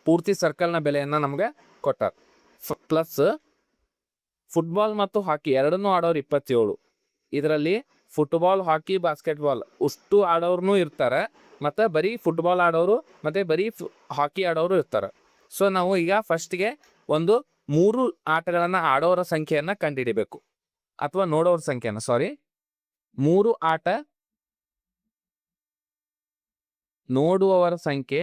ಪೂರ್ತಿ ಸರ್ಕಲ್ನ ಬೆಲೆಯನ್ನ ನಮ್ಗೆ ಕೊಟ್ಟಾರ. ಪ್ಲಸ್ ಫುಟ್ಬಾಲ್ ಮತ್ತು ಹಾಕಿ ಎರಡನ್ನೂ ಆಡೋರು 27. ಇದರಲ್ಲಿ ಫುಟ್ಬಾಲ್, ಹಾಕಿ, ಬಾಸ್ಕೆಟ್ಬಾಲ್ ಅಷ್ಟು ಆಡೋರ್ನು ಇರ್ತಾರೆ, ಮತ್ತೆ ಬರೀ ಫುಟ್ಬಾಲ್ ಆಡೋರು ಮತ್ತೆ ಬರೀ ಹಾಕಿ ಆಡೋರು ಇರ್ತಾರೆ. ಸೊ ನಾವು ಈಗ ಫಸ್ಟ್ಗೆ ಒಂದು 3 ಆಟಗಳನ್ನ ಆಡೋರ ಸಂಖ್ಯೆಯನ್ನ ಕಂಡುಹಿಡಿಬೇಕು, ಅಥವಾ ನೋಡೋರ ಸಂಖ್ಯೆಯನ್ನ. ಸಾರಿ, 3 ಆಟ ನೋಡುವವರ ಸಂಖ್ಯೆ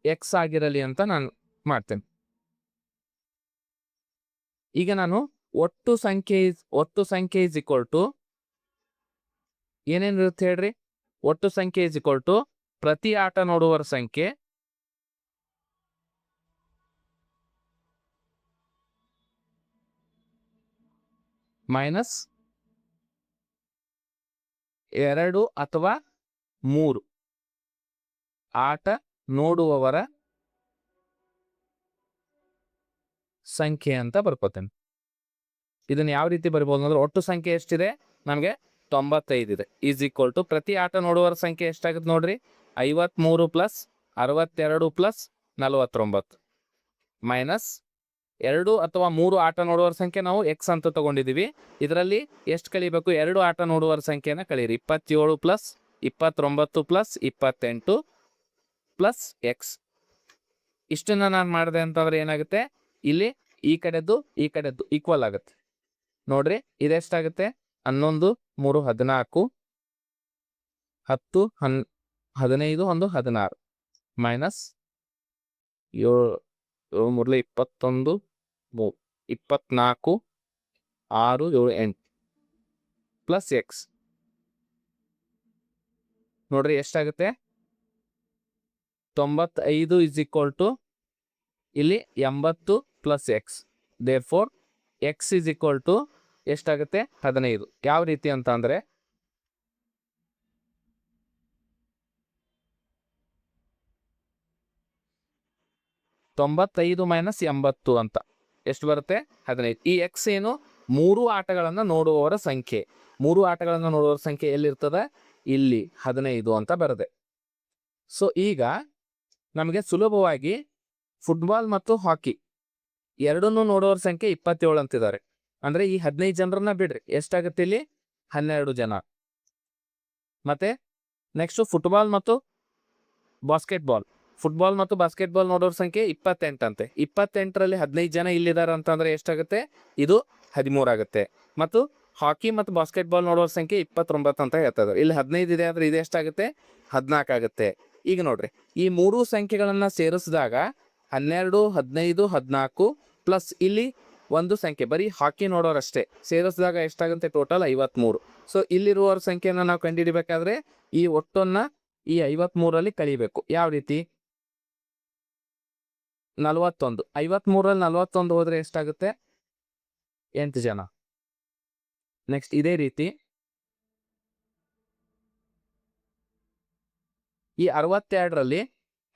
ಎಕ್ಸ್ ಆಗಿರಲಿ ಅಂತ ನಾನು ಮಾಡ್ತೇನೆ. ಈಗ ನಾನು ಒಟ್ಟು ಸಂಖ್ಯೆ ಇಸ್ ಈಕ್ವಲ್ ಟು ಏನೇನಿರುತ್ತೆ ಹೇಳ್ರಿ? ಒಟ್ಟು ಸಂಖ್ಯೆ ಇಸ್ ಈಕ್ವಲ್ ಟು ಪ್ರತಿ ಆಟ ನೋಡುವವರ ಸಂಖ್ಯೆ ಮೈನಸ್ 2 ಅಥವಾ 3 ಆಟ ನೋಡುವವರ ಸಂಖ್ಯೆ ಅಂತ ಬರ್ಕೋತೇನೆ. ಇದನ್ನ ಯಾವ ರೀತಿ ಬರ್ಬೋದು ಅಂದ್ರೆ, ಒಟ್ಟು ಸಂಖ್ಯೆ ಎಷ್ಟಿದೆ? ನಮಗೆ 95 ಇದೆ. ಈಸ್ ಈಕ್ವಲ್ ಟು ಪ್ರತಿ ಆಟ ನೋಡುವವರ ಸಂಖ್ಯೆ ಎಷ್ಟಾಗುತ್ತೆ ನೋಡ್ರಿ? 53 ಪ್ಲಸ್ 62 ಪ್ಲಸ್ 49 ಮೈನಸ್ 2 ಅಥವಾ 3 ಆಟ ನೋಡುವವರ ಸಂಖ್ಯೆ ನಾವು ಎಕ್ಸ್ ಅಂತ ತಗೊಂಡಿದೀವಿ. ಇದರಲ್ಲಿ ಎಷ್ಟು ಕಳಿಬೇಕು? 2 ಆಟ ನೋಡುವವರ ಸಂಖ್ಯೆನ ಕಳೀರಿ. 27 ಪ್ಲಸ್ 29 ಪ್ಲಸ್ 28 ಪ್ಲಸ್ ಎಕ್ಸ್. ಇಷ್ಟನ್ನ ನಾನು ಮಾಡಿದೆ ಅಂತಂದ್ರೆ ಏನಾಗುತ್ತೆ? ಇಲ್ಲಿ ಈ ಕಡೆದ್ದು ಈಕ್ವಲ್ ಆಗುತ್ತೆ ನೋಡ್ರಿ. ಇದೆಷ್ಟಾಗುತ್ತೆ? 11 3 14 10 15 1 16 ಮೈನಸ್ 7 3 21 24 6 7 8 ಪ್ಲಸ್ ಎಕ್ಸ್. ನೋಡ್ರಿ ಎಷ್ಟಾಗುತ್ತೆ? 95 ಇಸ್ ಈಕ್ವಲ್ ಟು ಇಲ್ಲಿ 80 plus x. Therefore x is equal to ಎಷ್ಟಾಗುತ್ತೆ? 15. ಯಾವ ರೀತಿ ಅಂತ ಅಂದ್ರೆ, ತೊಂಬತ್ತೈದು ಮೈನಸ್ 80 ಅಂತ ಎಷ್ಟು ಬರುತ್ತೆ? 15. ಈ ಎಕ್ಸ್ ಏನು? 3 ಆಟಗಳನ್ನ ನೋಡುವವರ ಸಂಖ್ಯೆ. 3 ಆಟಗಳನ್ನ ನೋಡುವವರ ಸಂಖ್ಯೆ ಎಲ್ಲಿರ್ತದೆ? ಇಲ್ಲಿ 15 ಅಂತ ಬರುತ್ತೆ. ಸೊ ಈಗ ನಮಗೆ ಸುಲಭವಾಗಿ ಫುಟ್ಬಾಲ್ ಮತ್ತು ಹಾಕಿ ಎರಡನ್ನೂ ನೋಡೋರ ಸಂಖ್ಯೆ 27 ಅಂತಿದ್ದಾರೆ. ಅಂದ್ರೆ ಈ 15 ಜನರನ್ನ ಬಿಡ್ರಿ, ಎಷ್ಟಾಗುತ್ತೆ ಇಲ್ಲಿ? 12 ಜನ. ಮತ್ತೆ ನೆಕ್ಸ್ಟ್ ಫುಟ್ಬಾಲ್ ಮತ್ತು ಬಾಸ್ಕೆಟ್ಬಾಲ್ ನೋಡೋರ ಸಂಖ್ಯೆ 28 ಅಂತೆ. 28ರಲ್ಲಿ 15 ಜನ ಇಲ್ಲಿದ್ದಾರೆ ಅಂತಂದ್ರೆ ಎಷ್ಟಾಗುತ್ತೆ? ಇದು 13 ಆಗುತ್ತೆ. ಮತ್ತು ಹಾಕಿ ಮತ್ತು ಬಾಸ್ಕೆಟ್ಬಾಲ್ ನೋಡೋರ ಸಂಖ್ಯೆ 29 ಅಂತ ಹೇಳ್ತಾರೆ. ಇಲ್ಲಿ 15 ಇದೆ ಅಂದ್ರೆ ಇದು ಎಷ್ಟಾಗುತ್ತೆ? 14 ಆಗುತ್ತೆ. ಈಗ ನೋಡ್ರಿ, ಈ 3 ಸಂಖ್ಯೆಗಳನ್ನ ಸೇರಿಸಿದಾಗ 12 15 14 ಪ್ಲಸ್ ಇಲ್ಲಿ ಒಂದು ಸಂಖ್ಯೆ ಬರೀ ಹಾಕಿ ನೋಡೋರಷ್ಟೇ ಸೇರಿಸಿದಾಗ ಎಷ್ಟಾಗುತ್ತೆ? ಟೋಟಲ್ 53. ಸೊ ಇಲ್ಲಿರುವವರ ಸಂಖ್ಯೆನ ನಾವು ಕಂಡುಹಿಡಿಬೇಕಾದ್ರೆ ಈ ಒಟ್ಟನ್ನ ಈ 53ರಲ್ಲಿ ಕಳಿಬೇಕು. ಯಾವ ರೀತಿ? 41. 53ರಲ್ಲಿ 41 ಹೋದ್ರೆ ಎಷ್ಟಾಗುತ್ತೆ? 8 ಜನ. ನೆಕ್ಸ್ಟ್ ಇದೇ ರೀತಿ ಈ 62ರಲ್ಲಿ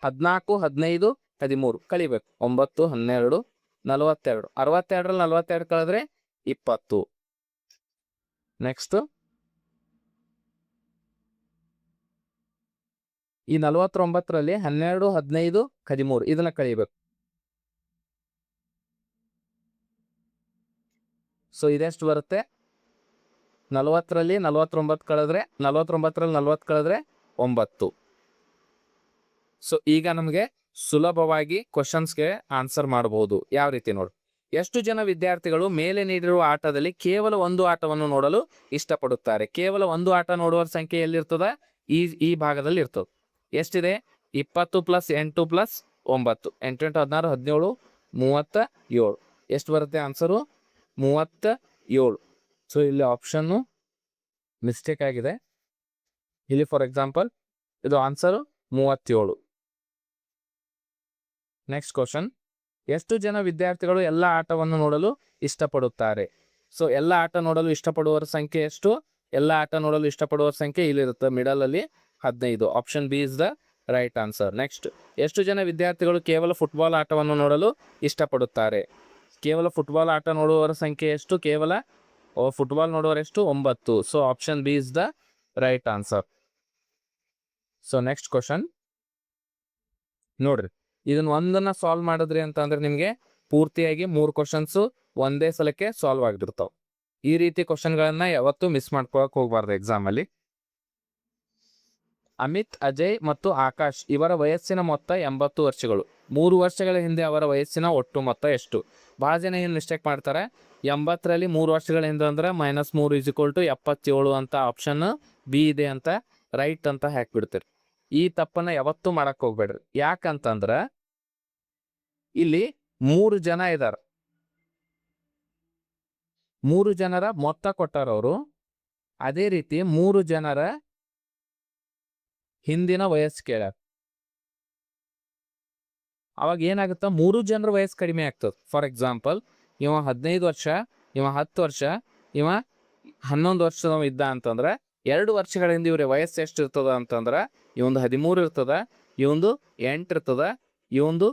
14 15 13 ಕಳಿಬೇಕು. 9 12 42. 62ರಲ್ಲಿ 42 ಕಳೆದ್ರೆ 20. ನೆಕ್ಸ್ಟ್ ಈ 49ರಲ್ಲಿ 12 15 13 ಇದನ್ನ ಕಳಿಬೇಕು. ಸೊ ಇದೆಷ್ಟು ಬರುತ್ತೆ? 40ರಲ್ಲಿ 49 ಕಳೆದ್ರೆ 49ರಲ್ಲಿ 40 ಕಳೆದ್ರೆ 9. ಸೊ ಈಗ ನಮಗೆ ಸುಲಭವಾಗಿ ಕ್ವಶನ್ಸ್ಗೆ ಆನ್ಸರ್ ಮಾಡಬಹುದು. ಯಾವ ರೀತಿ ನೋಡಿ, ಎಷ್ಟು ಜನ ವಿದ್ಯಾರ್ಥಿಗಳು ಮೇಲೆ ನೀಡಿರುವ ಆಟದಲ್ಲಿ ಕೇವಲ ಒಂದು ಆಟವನ್ನು ನೋಡಲು ಇಷ್ಟಪಡುತ್ತಾರೆ? ಕೇವಲ ಒಂದು ಆಟ ನೋಡುವ ಸಂಖ್ಯೆ ಎಲ್ಲಿರ್ತದ? ಈ ಭಾಗದಲ್ಲಿ ಇರ್ತದೆ. ಎಷ್ಟಿದೆ? 20 + 8 + 9 8 × 16 17 37. ಎಷ್ಟು ಬರುತ್ತೆ ಆನ್ಸರು? 37. ಸೊ ಇಲ್ಲಿ ಆಪ್ಷನ್ನು ಮಿಸ್ಟೇಕ್ ಆಗಿದೆ. ಇಲ್ಲಿ ಫಾರ್ ಎಕ್ಸಾಂಪಲ್ ಇದು ಆನ್ಸರು 37. ನೆಕ್ಸ್ಟ್ ಕ್ವಶನ್, ಎಷ್ಟು ಜನ ವಿದ್ಯಾರ್ಥಿಗಳು ಎಲ್ಲ ಆಟವನ್ನು ನೋಡಲು ಇಷ್ಟಪಡುತ್ತಾರೆ? ಸೊ ಎಲ್ಲ ಆಟ ನೋಡಲು ಇಷ್ಟಪಡುವವರ ಸಂಖ್ಯೆ ಎಷ್ಟು? ಎಲ್ಲ ಆಟ ನೋಡಲು ಇಷ್ಟಪಡುವವರ ಸಂಖ್ಯೆ ಇಲ್ಲಿರುತ್ತೆ ಮಿಡಲ್ ಅಲ್ಲಿ 15. Option B is the right answer. Next, ಎಷ್ಟು ಜನ ವಿದ್ಯಾರ್ಥಿಗಳು ಕೇವಲ ಫುಟ್ಬಾಲ್ ಆಟವನ್ನು ನೋಡಲು ಇಷ್ಟಪಡುತ್ತಾರೆ? ಕೇವಲ ಫುಟ್ಬಾಲ್ ಆಟ ನೋಡುವವರ ಸಂಖ್ಯೆ ಎಷ್ಟು? ಕೇವಲ ಫುಟ್ಬಾಲ್ ನೋಡುವವರು ಎಷ್ಟು? 9. So option B is the right answer. So next question ನೋಡ್ರಿ, ಇದನ್ನ ಒಂದನ್ನ ಸಾಲ್ವ್ ಮಾಡಿದ್ರಿ ಅಂತ ಅಂದ್ರೆ ನಿಮಗೆ ಪೂರ್ತಿಯಾಗಿ 3 ಕ್ವಶನ್ಸ್ ಒಂದೇ ಸಲಕ್ಕೆ ಸಾಲ್ವ್ ಆಗಿರ್ತಾವ. ಈ ರೀತಿ ಕ್ವಶನ್ಗಳನ್ನ ಯಾವತ್ತೂ ಮಿಸ್ ಮಾಡ್ಕೊಳಕ್ ಹೋಗ್ಬಾರ್ದು ಎಕ್ಸಾಮ್ ಅಲ್ಲಿ. ಅಮಿತ್, ಅಜಯ್ ಮತ್ತು ಆಕಾಶ್ ಇವರ ವಯಸ್ಸಿನ ಮೊತ್ತ 80 ವರ್ಷಗಳು. 3 ವರ್ಷಗಳ ಹಿಂದೆ ಅವರ ವಯಸ್ಸಿನ ಒಟ್ಟು ಮೊತ್ತ ಎಷ್ಟು? ಬಹಳ ಜನ ಏನು ಮಿಸ್ಟೇಕ್ ಮಾಡ್ತಾರೆ, 80ರಲ್ಲಿ 3 ವರ್ಷಗಳ ಹಿಂದೆ ಅಂದ್ರೆ -3 = 77 ಅಂತ ಆಪ್ಷನ್ ಬಿ ಇದೆ ಅಂತ ರೈಟ್ ಅಂತ ಹಾಕ್ಬಿಡ್ತೀರಿ. ಈ ತಪ್ಪನ್ನ ಯಾವತ್ತೂ ಮಾಡಕ್ ಹೋಗ್ಬೇಡ್ರಿ. ಯಾಕಂತಂದ್ರ ಇಲ್ಲಿ 3 ಜನ ಇದಾರ, 3 ಜನರ ಮೊತ್ತ ಕೊಟ್ಟಾರ ಅವರು. ಅದೇ ರೀತಿ 3 ಜನರ ಹಿಂದಿನ ವಯಸ್ಸು ಕೇಳ್ಯಾರ. ಅವಾಗ ಏನಾಗುತ್ತ, 3 ಜನರ ವಯಸ್ಸು ಕಡಿಮೆ ಆಗ್ತದೆ. ಫಾರ್ ಎಕ್ಸಾಂಪಲ್ ಇವ 15 ವರ್ಷ, ಇವ 10 ವರ್ಷ, ಇವ 11 ವರ್ಷದವ ಇದ್ದ ಅಂತಂದ್ರೆ 2 ವರ್ಷಗಳಿಂದ ಇವ್ರ ವಯಸ್ಸು ಎಷ್ಟು ಇರ್ತದ ಅಂತಂದ್ರ ಇವಂದು 13 ಇರ್ತದ, ಇವಂದು 8 ಇರ್ತದ, ಇವಂದು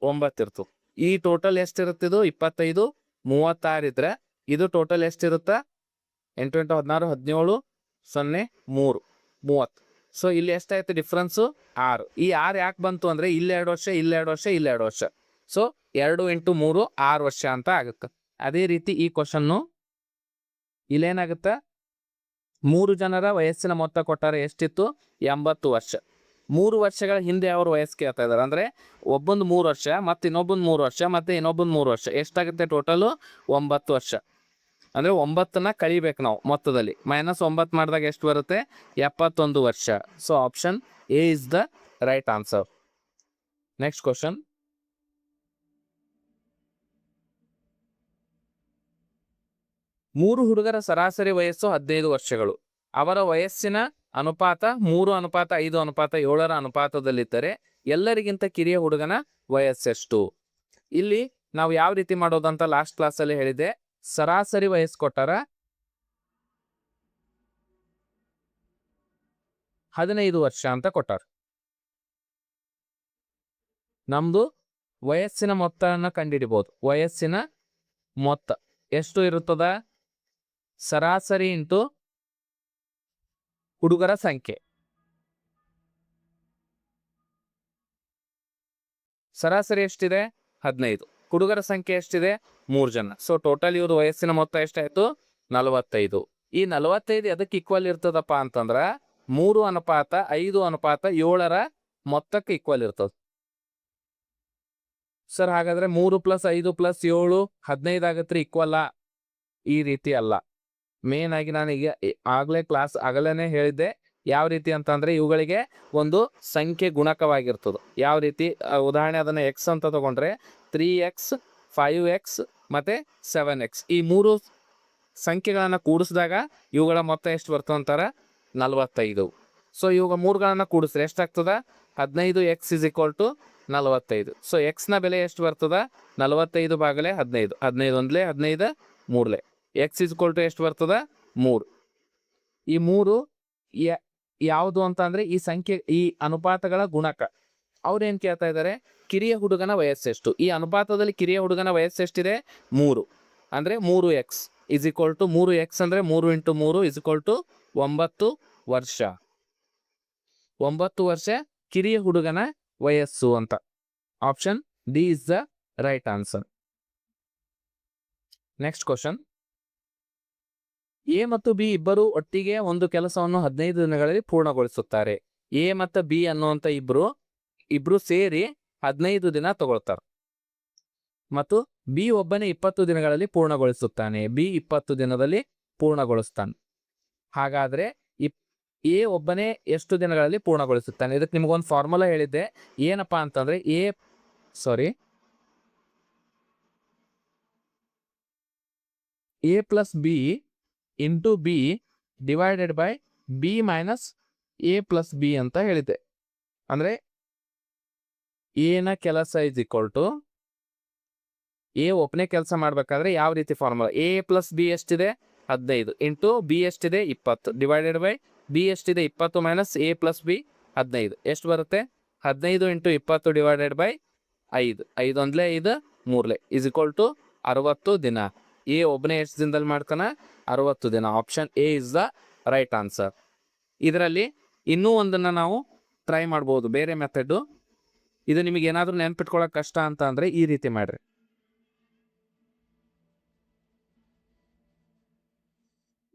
9 ಇರ್ತದ. ಈ ಟೋಟಲ್ ಎಷ್ಟಿರುತ್ತಿದು? 25 36 ಇದ್ರೆ ಇದು ಟೋಟಲ್ ಎಷ್ಟಿರುತ್ತ? 8 × 16 17 0 3 30. ಸೊ ಇಲ್ಲಿ ಎಷ್ಟಾಯ್ತು ಡಿಫ್ರೆನ್ಸು? 6. ಈ 6 ಯಾಕೆ ಬಂತು ಅಂದ್ರೆ ಇಲ್ಲಿ 2 ವರ್ಷ, ಇಲ್ಲಿ 2 ವರ್ಷ, ಇಲ್ಲಿ 2 ವರ್ಷ. ಸೊ 2 × 3 6 ವರ್ಷ ಅಂತ ಆಗುತ್ತೆ. ಅದೇ ರೀತಿ ಈ ಕ್ವಶನ್ನು ಇಲ್ಲೇನಾಗುತ್ತೆ, 3 ಜನರ ವಯಸ್ಸಿನ ಮೊತ್ತ ಕೊಟ್ಟಾರ. ಎಷ್ಟಿತ್ತು? 80 ವರ್ಷ. 3 ವರ್ಷಗಳ ಹಿಂದೆ ಅವ್ರ ವಯಸ್ಸು ಕೇಳ್ತಾ ಇದಾರೆ ಅಂದ್ರೆ ಒಬ್ಬೊಂದು 3 ವರ್ಷ, ಮತ್ತೆ ಇನ್ನೊಬ್ಬೊಂದು 3 ವರ್ಷ, ಮತ್ತೆ ಇನ್ನೊಬ್ಬೊಂದು 3 ವರ್ಷ. ಎಷ್ಟಾಗುತ್ತೆ ಟೋಟಲು? 9 ವರ್ಷ. ಅಂದ್ರೆ 9ನ್ನ ಕಳಿಬೇಕು ನಾವು ಮೊತ್ತದಲ್ಲಿ. -9 ಮಾಡಿದಾಗ ಎಷ್ಟು ಬರುತ್ತೆ? 71 ವರ್ಷ. So option A is the right answer. Next question, 3 ಹುಡುಗರ ಸರಾಸರಿ ವಯಸ್ಸು 15 ವರ್ಷಗಳು. ಅವರ ವಯಸ್ಸಿನ ಅನುಪಾತ 3:5:7ರ ಅನುಪಾತದಲ್ಲಿದ್ದರೆ ಎಲ್ಲರಿಗಿಂತ ಕಿರಿಯ ಹುಡುಗನ ವಯಸ್ಸೆಷ್ಟು? ಇಲ್ಲಿ ನಾವು ಯಾವ ರೀತಿ ಮಾಡೋದಂತ ಲಾಸ್ಟ್ ಕ್ಲಾಸಲ್ಲಿ ಹೇಳಿದೆ. ಸರಾಸರಿ ವಯಸ್ಸು ಕೊಟ್ಟಾರ 15 ವರ್ಷ ಅಂತ ಕೊಟ್ಟಾರ. ನಮ್ದು ವಯಸ್ಸಿನ ಮೊತ್ತವನ್ನು ಕಂಡುಹಿಡಿಬಹುದು. ವಯಸ್ಸಿನ ಮೊತ್ತ ಎಷ್ಟು ಇರುತ್ತದ? ಸರಾಸರಿ ಇಂಟು ಹುಡುಗರ ಸಂಖ್ಯೆ. ಸರಾಸರಿ ಎಷ್ಟಿದೆ? 15. ಹುಡುಗರ ಸಂಖ್ಯೆ ಎಷ್ಟಿದೆ? 3 ಜನ. ಸೊ ಟೋಟಲ್ ಇವ್ರ ವಯಸ್ಸಿನ ಮೊತ್ತ ಎಷ್ಟಾಯ್ತು? 45. ಈ 45 ಎದಕ್ಕೆ ಈಕ್ವಲ್ ಇರ್ತದಪ್ಪ ಅಂತಂದ್ರ 3:5:7ರ ಮೊತ್ತಕ್ಕೆ ಈಕ್ವಲ್ ಇರ್ತದ. ಸರ್ ಹಾಗಾದ್ರೆ 3 + 5 + 7 15 ಆಗತ್ರಿ ಈಕ್ವಲ್ಲ? ಈ ರೀತಿ ಅಲ್ಲ. ಮೇನ್ ಆಗಿ ನಾನು ಈಗ ಆಗಲೇನೆ ಹೇಳಿದ್ದೆ ಯಾವ ರೀತಿ ಅಂತಂದ್ರೆ ಇವುಗಳಿಗೆ ಒಂದು ಸಂಖ್ಯೆ ಗುಣಕವಾಗಿರ್ತದೆ. ಯಾವ ರೀತಿ? ಉದಾಹರಣೆ ಅದನ್ನ x ಅಂತ ತಗೊಂಡ್ರೆ 3x 5x ಮತ್ತೆ 7x ಈ 3 ಸಂಖ್ಯೆಗಳನ್ನ ಕೂಡಿಸಿದಾಗ ಇವುಗಳ ಮೊತ್ತ ಎಷ್ಟು ಬರ್ತದೆ ಅಂತಾರ? 45. ಸೊ ಇವಾಗ 3ಗಳನ್ನ ಕೂಡಿಸ್ರೆ ಎಷ್ಟಾಗ್ತದ? 15x = 45. ಸೊ x ನ ಬೆಲೆ ಎಷ್ಟು ಬರ್ತದ? 45/15. 15 1 15 3 x = ಎಷ್ಟು ಬರ್ತದ? 3. ಈ 3 ಯಾವುದು ಅಂತ ಅಂದ್ರೆ ಈ ಸಂಖ್ಯೆ, ಈ ಅನುಪಾತಗಳ ಗುಣಕ. ಅವ್ರೇನ್ ಕೇಳ್ತಾ ಇದ್ದಾರೆ? ಕಿರಿಯ ಹುಡುಗನ ವಯಸ್ಸೆಷ್ಟು? ಈ ಅನುಪಾತದಲ್ಲಿ ಕಿರಿಯ ಹುಡುಗನ ವಯಸ್ಸೆಷ್ಟಿದೆ? 3. ಅಂದ್ರೆ 3x = 3x ಅಂದ್ರೆ 3 × 3 = 9 ವರ್ಷ. 9 ವರ್ಷ ಕಿರಿಯ ಹುಡುಗನ ವಯಸ್ಸು ಅಂತ. Option D is the right answer. Next question, A ಮತ್ತು ಬಿ ಇಬ್ಬರು ಒಟ್ಟಿಗೆ ಒಂದು ಕೆಲಸವನ್ನು 15 ದಿನಗಳಲ್ಲಿ ಪೂರ್ಣಗೊಳಿಸುತ್ತಾರೆ. ಎ ಮತ್ತು ಬಿ ಅನ್ನುವಂತ ಇಬ್ರು ಸೇರಿ 15 ದಿನ ತಗೊಳ್ತಾರೆ. ಮತ್ತು ಬಿ ಒಬ್ಬನೇ 20 ದಿನಗಳಲ್ಲಿ ಪೂರ್ಣಗೊಳಿಸುತ್ತಾನೆ. ಬಿ 20 ದಿನದಲ್ಲಿ ಪೂರ್ಣಗೊಳಿಸ್ತಾನೆ. ಹಾಗಾದ್ರೆ ಎ ಒಬ್ಬನೇ ಎಷ್ಟು ದಿನಗಳಲ್ಲಿ ಪೂರ್ಣಗೊಳಿಸುತ್ತಾನೆ? ಇದಕ್ಕೆ ನಿಮಗೊಂದು ಫಾರ್ಮುಲಾ ಹೇಳಿದ್ದೆ. ಏನಪ್ಪಾ ಅಂತಂದ್ರೆ A plus B into B divided by B minus A plus B ಅಂತ ಹೇಳಿದ್ದೆ. ಅಂದ್ರೆ ಎನ ಕೆಲಸ ಇಸ್ ಈಕ್ವಲ್ ಟು ಎ ಒಬ್ಬನೇ ಕೆಲಸ ಮಾಡ್ಬೇಕಾದ್ರೆ ಯಾವ ರೀತಿ ಫಾರ್ಮುಲಾ, ಎ ಪ್ಲಸ್ ಬಿ ಎಷ್ಟಿದೆ 15 ಇಂಟು ಬಿ ಎಷ್ಟಿದೆ 20 ಡಿವೈಡೆಡ್ ಬೈ ಬಿ ಎಷ್ಟಿದೆ 20 ಮೈನಸ್ ಎ ಪ್ಲಸ್ ಬಿ 15 ಎಷ್ಟು ಬರುತ್ತೆ? 15 ಇಂಟು 20 ಡಿವೈಡೆಡ್ ಬೈ 5 5 ಒಂದ್ಲೆ 5 3 ಇಸ್ ಈಕ್ವಲ್ ಟು 60 ದಿನ. ಎ ಒಬ್ಬನೇ ಎಷ್ಟು ದಿನದಲ್ಲಿ ಮಾಡ್ತಾನೆ? 60 ದಿನ. Option A is the right answer. ಇದರಲ್ಲಿ ಇನ್ನೂ ಒಂದನ್ನು ನಾವು ಟ್ರೈ ಮಾಡ್ಬೋದು, ಬೇರೆ ಮೆಥಡು. ಇದು ನಿಮಗೆ ಏನಾದರೂ ನೆನ್ಪಿಟ್ಕೊಳ್ಳೋಕೆ ಕಷ್ಟ ಅಂತ ಅಂದರೆ ಈ ರೀತಿ ಮಾಡ್ರಿ.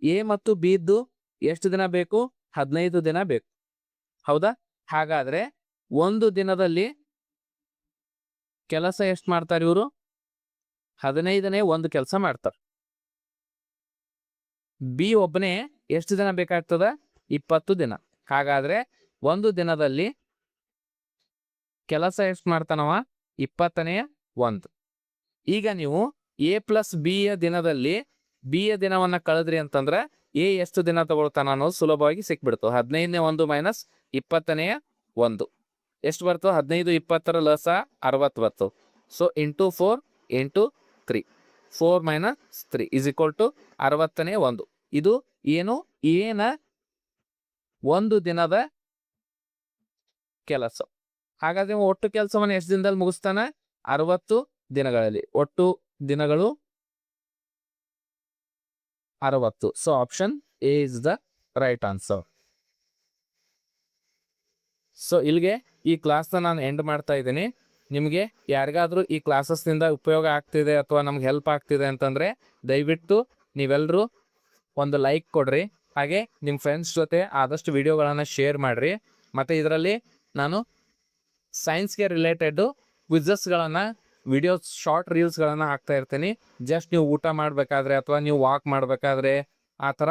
ಎ ಮತ್ತು ಬಿ ಇದ್ದು ಎಷ್ಟು ದಿನ ಬೇಕು? 15 ದಿನ ಬೇಕು, ಹೌದಾ? ಹಾಗಾದ್ರೆ ಒಂದು ದಿನದಲ್ಲಿ ಕೆಲಸ ಎಷ್ಟು ಮಾಡ್ತಾರೆ ಇವರು? 15ನೇ ಒಂದು ಕೆಲಸ ಮಾಡ್ತಾರೆ. ಬಿ ಒಬ್ಬನೇ ಎಷ್ಟು ದಿನ ಬೇಕಾಗ್ತದ? 20 ದಿನ. ಹಾಗಾದ್ರೆ ಒಂದು ದಿನದಲ್ಲಿ ಕೆಲಸ ಎಷ್ಟು ಮಾಡ್ತಾನವ? 20ನೇ 1. ಈಗ ನೀವು ಎ ಪ್ಲಸ್ ಬಿ ಯ ದಿನದಲ್ಲಿ ಬಿ ಯ ದಿನವನ್ನ ಕಳೆದ್ರಿ ಅಂತಂದ್ರೆ ಎ ಎಷ್ಟು ದಿನ ತಗೊಳ್ತಾನ ಅನ್ನೋದು ಸುಲಭವಾಗಿ ಸಿಕ್ಬಿಡ್ತು. 15ನೇ 1 ಮೈನಸ್ 20ನೇ 1 ಎಷ್ಟು ಬರ್ತು? 15 20ರ ಲಸ 60 ಬರ್ತು. So into 4 into 3 4 minus 3 is equal to 60ನೇ 1. ಇದು ಏನು? ಏನ ಒಂದು ದಿನದ ಕೆಲಸ. ಹಾಗಾದ್ರೆ ಒಟ್ಟು ಕೆಲಸವನ್ನು ಎಷ್ಟು ದಿನದಲ್ಲಿ ಮುಗಿಸ್ತಾನೆ? 60 ದಿನಗಳಲ್ಲಿ. ಒಟ್ಟು ದಿನಗಳು 60. So option A is the right answer. So ಇಲ್ಲಿಗೆ ಈ ಕ್ಲಾಸ್ನ ನಾನು ಎಂಡ್ ಮಾಡ್ತಾ ಇದ್ದೀನಿ. ನಿಮಗೆ ಯಾರಿಗಾದ್ರೂ ಈ ಕ್ಲಾಸಸ್ನಿಂದ ಉಪಯೋಗ ಆಗ್ತಿದೆ ಅಥವಾ ನಮ್ಗೆ ಹೆಲ್ಪ್ ಆಗ್ತಿದೆ ಅಂತಂದರೆ ದಯವಿಟ್ಟು ನೀವೆಲ್ಲರೂ ಒಂದು ಲೈಕ್ ಕೊಡ್ರಿ. ಹಾಗೆ ನಿಮ್ಮ ಫ್ರೆಂಡ್ಸ್ ಜೊತೆ ಆದಷ್ಟು ವಿಡಿಯೋಗಳನ್ನು ಶೇರ್ ಮಾಡಿರಿ. ಮತ್ತು ಇದರಲ್ಲಿ ನಾನು ಸೈನ್ಸ್ಗೆ ರಿಲೇಟೆಡ್ಡು ಕ್ವಿಝಸ್ಗಳನ್ನು, ವಿಡಿಯೋಸ್, ಶಾರ್ಟ್ ರೀಲ್ಸ್ಗಳನ್ನು ಹಾಕ್ತಾ ಇರ್ತೀನಿ. ಜಸ್ಟ್ ನೀವು ಊಟ ಮಾಡಬೇಕಾದ್ರೆ ಅಥವಾ ನೀವು ವಾಕ್ ಮಾಡಬೇಕಾದ್ರೆ ಆ ಥರ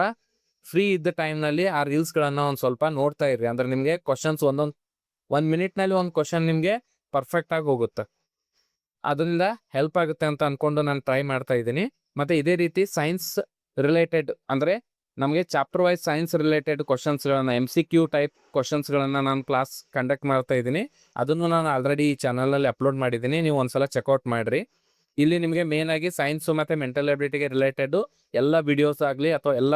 ಫ್ರೀ ಇದ್ದ ಟೈಮ್ನಲ್ಲಿ ಆ ರೀಲ್ಸ್ಗಳನ್ನು ಒಂದು ಸ್ವಲ್ಪ ನೋಡ್ತಾ ಇರ್ರಿ. ಅಂದರೆ ನಿಮಗೆ ಕ್ವಶನ್ಸ್ 1 ಮಿನಿಟ್ನಲ್ಲಿ ಒಂದು ಕ್ವಶನ್ ನಿಮಗೆ ಪರ್ಫೆಕ್ಟಾಗಿ ಹೋಗುತ್ತೆ. ಅದರಿಂದ ಹೆಲ್ಪ್ ಆಗುತ್ತೆ ಅಂತ ಅಂದ್ಕೊಂಡು ನಾನು ಟ್ರೈ ಮಾಡ್ತಾ ಇದ್ದೀನಿ. ಮತ್ತು ಇದೇ ರೀತಿ ಸೈನ್ಸ್ ರಿಲೇಟೆಡ್ ಅಂದರೆ ನಮಗೆ ಚಾಪ್ಟರ್ ವೈಸ್ ಸೈನ್ಸ್ ರಿಲೇಟೆಡ್ ಕ್ವಶನ್ಸ್ಗಳನ್ನು, MCQ ಟೈಪ್ ಕ್ವಶನ್ಸ್ಗಳನ್ನು ನಾನು ಕ್ಲಾಸ್ ಕಂಡಕ್ಟ್ ಮಾಡ್ತಾ ಇದ್ದೀನಿ. ಅದನ್ನು ನಾನು ಆಲ್ರೆಡಿ ಈ ಚಾನಲ್ನಲ್ಲಿ ಅಪ್ಲೋಡ್ ಮಾಡಿದ್ದೀನಿ. ನೀವು ಒಂದ್ಸಲ ಚೆಕ್ಔಟ್ ಮಾಡಿರಿ. ಇಲ್ಲಿ ನಿಮಗೆ ಮೇನ್ ಆಗಿ ಸೈನ್ಸು ಮತ್ತು ಮೆಂಟಲ್ ಎಬಿಲಿಟಿಗೆ ರಿಲೇಟೆಡು ಎಲ್ಲ ವಿಡಿಯೋಸ್ ಆಗಲಿ ಅಥವಾ ಎಲ್ಲ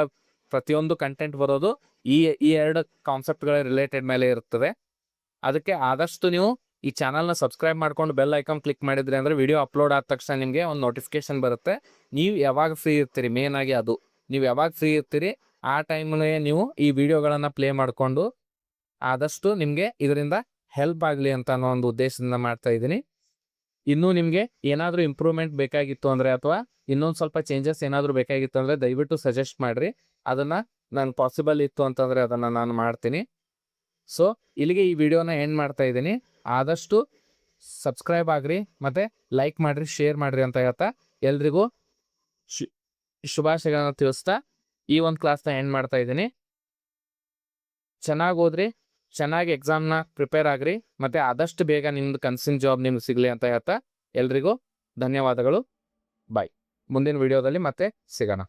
ಪ್ರತಿಯೊಂದು ಕಂಟೆಂಟ್ ಬರೋದು ಈ 2 ಕಾನ್ಸೆಪ್ಟ್ಗಳ ರಿಲೇಟೆಡ್ ಮೇಲೆ ಇರ್ತದೆ. ಅದಕ್ಕೆ ಆದಷ್ಟು ನೀವು ಈ ಚಾನಲ್ನ ಸಬ್ಸ್ಕ್ರೈಬ್ ಮಾಡ್ಕೊಂಡು ಬೆಲ್ ಐಕಾನ್ ಕ್ಲಿಕ್ ಮಾಡಿದ್ರಿ ಅಂದರೆ ವಿಡಿಯೋ ಅಪ್ಲೋಡ್ ಆದ ತಕ್ಷಣ ನಿಮಗೆ ಒಂದು ನೋಟಿಫಿಕೇಶನ್ ಬರುತ್ತೆ. ನೀವು ಯಾವಾಗ ಫ್ರೀ ಇರ್ತೀರಿ, ಮೇನ್ ಆಗಿ ಅದು ನೀವು ಯಾವಾಗ ಫ್ರೀ ಇರ್ತೀರಿ ಆ ಟೈಮ್ಗೆ ನೀವು ಈ ವಿಡಿಯೋಗಳನ್ನು ಪ್ಲೇ ಮಾಡಿಕೊಂಡು ಆದಷ್ಟು ನಿಮಗೆ ಇದರಿಂದ ಹೆಲ್ಪ್ ಆಗಲಿ ಅಂತ ಅನ್ನೋ ಒಂದು ಉದ್ದೇಶದಿಂದ ಮಾಡ್ತಾ ಇದ್ದೀನಿ. ಇನ್ನೂ ನಿಮಗೆ ಏನಾದರೂ ಇಂಪ್ರೂವ್ಮೆಂಟ್ ಬೇಕಾಗಿತ್ತು ಅಂದರೆ ಅಥವಾ ಇನ್ನೊಂದು ಸ್ವಲ್ಪ ಚೇಂಜಸ್ ಏನಾದರೂ ಬೇಕಾಗಿತ್ತು ಅಂದರೆ ದಯವಿಟ್ಟು ಸಜೆಸ್ಟ್ ಮಾಡಿರಿ. ಅದನ್ನು ನಾನು ಪಾಸಿಬಲ್ ಇತ್ತು ಅಂತಂದರೆ ಅದನ್ನು ನಾನು ಮಾಡ್ತೀನಿ. ಸೊ ಇಲ್ಲಿಗೆ ಈ ವಿಡಿಯೋನ ಎಂಡ್ ಮಾಡ್ತಾ ಇದ್ದೀನಿ. ಆದಷ್ಟು ಸಬ್ಸ್ಕ್ರೈಬ್ ಆಗ್ರಿ ಮತ್ತು ಲೈಕ್ ಮಾಡಿರಿ, ಶೇರ್ ಮಾಡಿರಿ ಅಂತ ಹೇಳ್ತಾ ಎಲ್ರಿಗೂ ಶುಭಾಶಯಗಳನ್ನು ತಿಳಿಸ್ತಾ ಈ ಒಂದು ಕ್ಲಾಸ್ನ ಎಂಡ್ ಮಾಡ್ತಾ ಇದ್ದೀನಿ. ಚೆನ್ನಾಗಿ ಓದ್ರಿ, ಚೆನ್ನಾಗಿ ಎಕ್ಸಾಮ್ನ ಪ್ರಿಪೇರ್ ಆಗ್ರಿ ಮತ್ತು ಆದಷ್ಟು ಬೇಗ ನಿಮ್ದು ಕನ್ಸಿನ್ ಜಾಬ್ ನಿಮ್ಗೆ ಸಿಗಲಿ ಅಂತ ಹೇಳ್ತಾ ಎಲ್ರಿಗೂ ಧನ್ಯವಾದಗಳು. ಬಾಯ್. ಮುಂದಿನ ವಿಡಿಯೋದಲ್ಲಿ ಮತ್ತೆ ಸಿಗೋಣ.